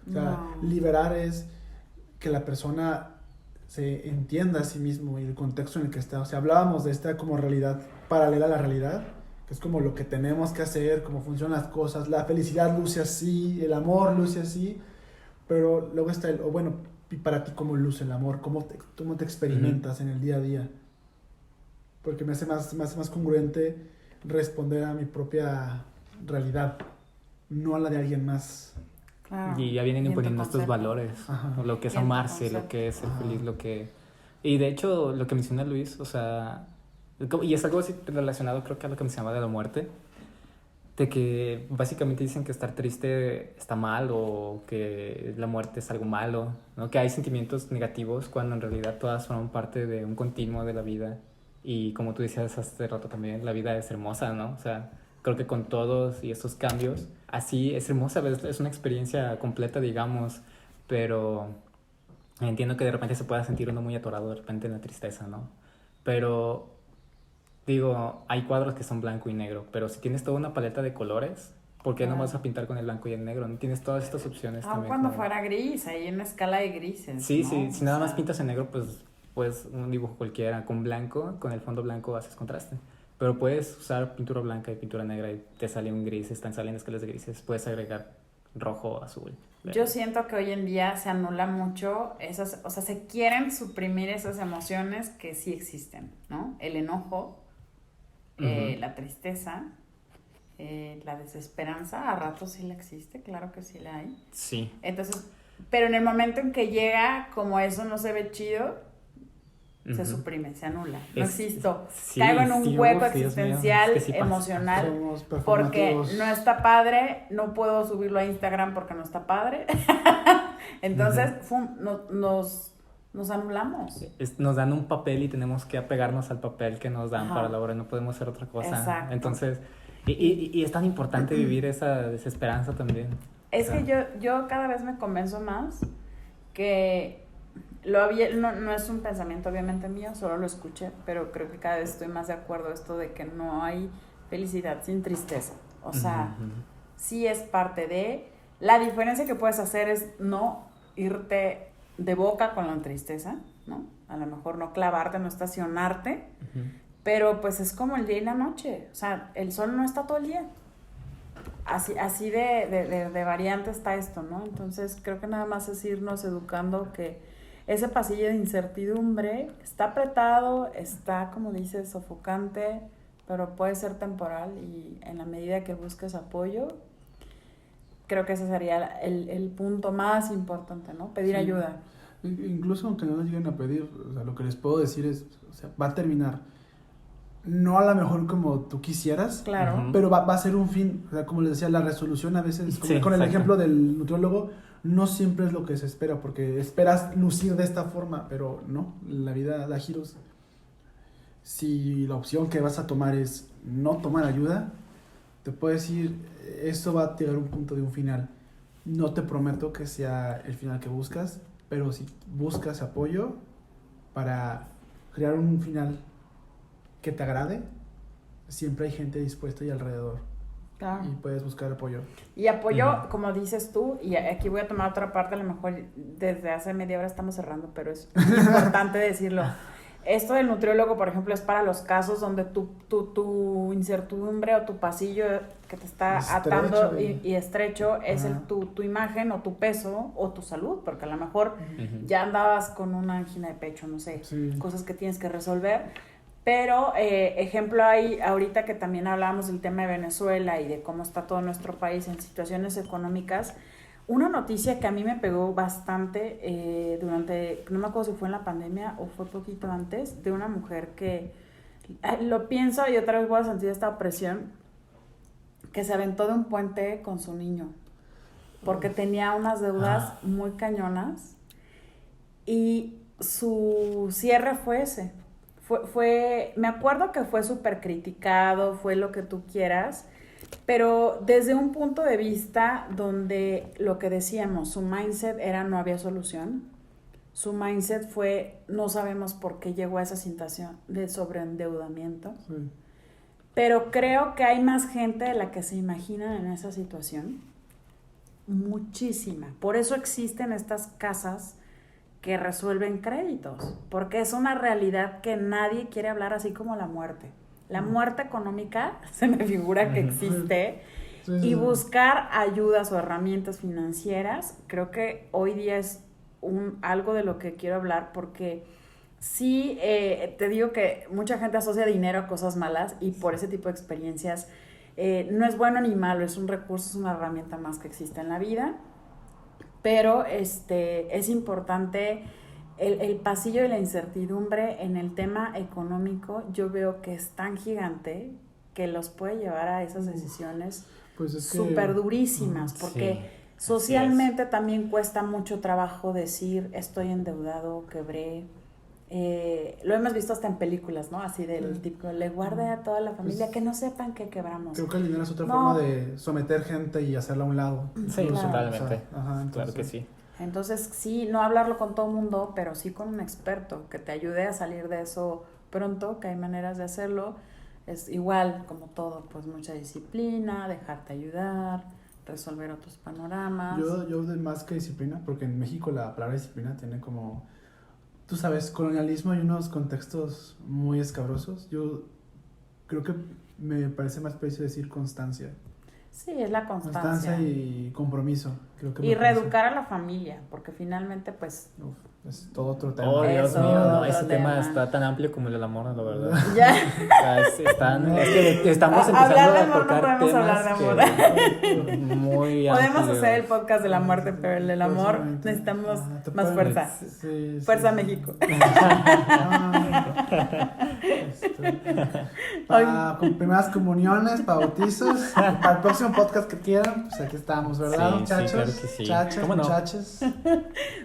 O sea, liberar es que la persona se entienda a sí mismo y el contexto en el que está. O sea, hablábamos de esta como realidad paralela a la realidad, que es como lo que tenemos que hacer, cómo funcionan las cosas. La felicidad luce así, el amor luce así, pero luego está y para ti, ¿cómo luce el amor? ¿Cómo te experimentas en el día a día? Porque me hace más congruente responder a mi propia realidad, no a la de alguien más. Claro. Y ya vienen imponiendo estos valores, lo que es amarse, lo que es ser feliz, lo que... Y de hecho, lo que menciona Luis, o sea... Y es algo así relacionado, creo que a lo que mencionaba de la muerte, de que básicamente dicen que estar triste está mal o que la muerte es algo malo, ¿no? Que hay sentimientos negativos cuando en realidad todas forman parte de un continuo de la vida. Y como tú decías hace rato también, la vida es hermosa, ¿no? O sea, creo que con todos y estos cambios, así es hermosa, es una experiencia completa, digamos, pero entiendo que de repente se pueda sentir uno muy atorado de repente en la tristeza, ¿no? Pero... digo, hay cuadros que son blanco y negro, pero si tienes toda una paleta de colores, ¿por qué no vas a pintar con el blanco y el negro? No tienes todas estas opciones también. Cuando fuera gris, hay una escala de grises. Sí, ¿no? sí, si nada más pintas en negro, pues un dibujo cualquiera con blanco, con el fondo blanco haces contraste. Pero puedes usar pintura blanca y pintura negra y te sale un gris, están saliendo escalas de grises, puedes agregar rojo, azul. Yo siento que hoy en día se anula mucho esas, o sea, se quieren suprimir esas emociones que sí existen, ¿no? El enojo, la tristeza, la desesperanza, a ratos sí la existe, claro que sí la hay. Sí. Entonces, pero en el momento en que llega, como eso no se ve chido, se suprime, se anula. No existo. Caigo en un hueco existencial, emocional, porque no está padre, no puedo subirlo a Instagram porque no está padre. Entonces, nos anulamos. Nos dan un papel y tenemos que apegarnos al papel que nos dan para la obra, no podemos hacer otra cosa. Exacto. Entonces, y es tan importante vivir esa desesperanza también. Es que yo cada vez me convenzo más que no es un pensamiento obviamente mío, solo lo escuché, pero creo que cada vez estoy más de acuerdo esto de que no hay felicidad sin tristeza. O sea, sí es parte de... La diferencia que puedes hacer es no irte de boca con la tristeza, ¿no? A lo mejor no clavarte, no estacionarte, pero pues es como el día y la noche, o sea, el sol no está todo el día. Así de variante está esto, ¿no? Entonces creo que nada más es irnos educando que ese pasillo de incertidumbre está apretado, está, como dices, sofocante, pero puede ser temporal y en la medida que busques apoyo, creo que ese sería el punto más importante, ¿no? Pedir ayuda. Incluso aunque no nos lleguen a pedir, o sea, lo que les puedo decir es, o sea, va a terminar. No a lo mejor como tú quisieras, Claro. pero va a ser un fin. O sea, como les decía, la resolución a veces, como Sí, con el exacto. ejemplo del nutriólogo, no siempre es lo que se espera, porque esperas lucir de esta forma, pero no, la vida da giros. Si la opción que vas a tomar es no tomar ayuda, te puedo decir, esto va a llegar a un punto de un final. No te prometo que sea el final que buscas, pero si buscas apoyo para crear un final que te agrade, siempre hay gente dispuesta y alrededor. Claro. Y puedes buscar apoyo. Y apoyo, como dices tú, y aquí voy a tomar otra parte, a lo mejor desde hace media hora estamos cerrando, pero es importante decirlo. Esto del nutriólogo, por ejemplo, es para los casos donde tu incertidumbre o tu pasillo que te está Estrecho, atando y estrecho es Ajá. tu imagen o tu peso o tu salud, porque a lo mejor Ujú. ya andabas con una angina de pecho, no sé, Sí. cosas que tienes que resolver. Pero, ejemplo, hay ahorita que también hablábamos del tema de Venezuela y de cómo está todo nuestro país en situaciones económicas, una noticia que a mí me pegó bastante durante, no me acuerdo si fue en la pandemia o fue poquito antes, de una mujer que, lo pienso y otra vez voy a sentir esta opresión, que se aventó de un puente con su niño, porque tenía unas deudas muy cañonas y su cierre fue ese. Me acuerdo que fue súper criticado, fue lo que tú quieras, pero desde un punto de vista donde lo que decíamos, su mindset era no había solución, su mindset fue no sabemos por qué llegó a esa situación de sobreendeudamiento, Sí. pero creo que hay más gente de la que se imaginan en esa situación, muchísima, por eso existen estas casas que resuelven créditos, porque es una realidad que nadie quiere hablar, así como la muerte. La muerte económica se me figura que existe, Sí, sí, y sí. buscar ayudas o herramientas financieras, creo que hoy día es algo de lo que quiero hablar, porque sí, te digo que mucha gente asocia dinero a cosas malas, y por ese tipo de experiencias no es bueno ni malo, es un recurso, es una herramienta más que existe en la vida. Pero es importante el pasillo de la incertidumbre en el tema económico. Yo veo que es tan gigante que los puede llevar a esas decisiones Pues es que súper durísimas, porque Sí, socialmente también cuesta mucho trabajo decir estoy endeudado, quebré. Lo hemos visto hasta en películas, ¿no? Así del tipo, le guarde a toda la familia, Pues, que no sepan que quebramos. creo que el dinero es otra No. forma de someter gente y hacerla a un lado. Sí, Claro. totalmente. O sea, ajá, entonces, Claro que sí. Entonces, sí, no hablarlo con todo el mundo, pero sí con un experto que te ayude a salir de eso pronto, que hay maneras de hacerlo. Es igual, como todo, pues mucha disciplina, dejarte ayudar, resolver otros panoramas. Yo de más que disciplina, porque en México la palabra disciplina tiene como, tú sabes, colonialismo y unos contextos muy escabrosos. Yo creo que me parece más preciso decir constancia. Sí, es la constancia. Constancia y compromiso. Creo que Y me parece. reeducar a la familia, porque finalmente, pues, Uf, es todo otro tema. Oh, Dios Eso, mío, no, otro ese tema tema. está tan amplio como el del amor, la verdad. ya. O sea, es que estamos Hablar empezando de a amor no tocar podemos temas hablar que muy Podemos amplios. hacer el podcast de la muerte, pero el del amor Próximamente. necesitamos Ajá, te más pueden- fuerza. Sí, Fuerza sí. México. Para primeras comuniones, para bautizos, para el próximo podcast que quieran, pues aquí estamos, ¿verdad, Sí, sí, muchachos? claro que sí. Muchachos, ¿Cómo no? muchachos.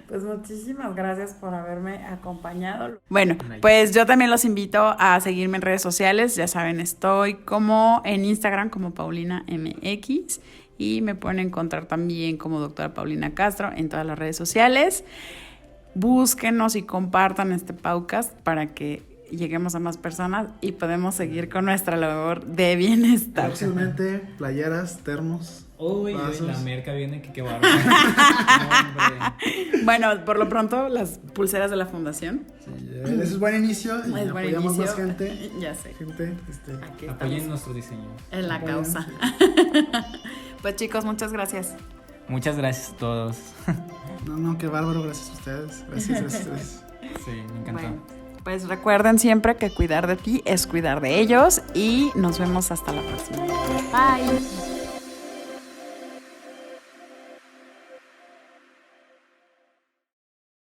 Pues muchísimas gracias por haberme acompañado. Bueno, pues yo también los invito a seguirme en redes sociales. Ya saben, estoy como en Instagram como Paulina MX y me pueden encontrar también como doctora Paulina Castro en todas las redes sociales. Búsquenos y compartan este podcast para que lleguemos a más personas y podemos seguir con nuestra labor de bienestar. Próximamente, playeras, termos. Uy, vasos. la merca viene que qué bárbaro. No, hombre. Bueno, por lo pronto, las pulseras de la fundación. Sí, ese es buen inicio. Y Es buen apoyamos inicio. más gente. Ya sé. Aquí Apoyen estamos nuestros diseños. en la Apoyen, causa. sí. Pues chicos, muchas gracias. Muchas gracias a todos. No, qué bárbaro, gracias a ustedes. Gracias. Sí, me encantó. Bueno, pues recuerden siempre que cuidar de ti es cuidar de ellos y nos vemos hasta la próxima. Bye.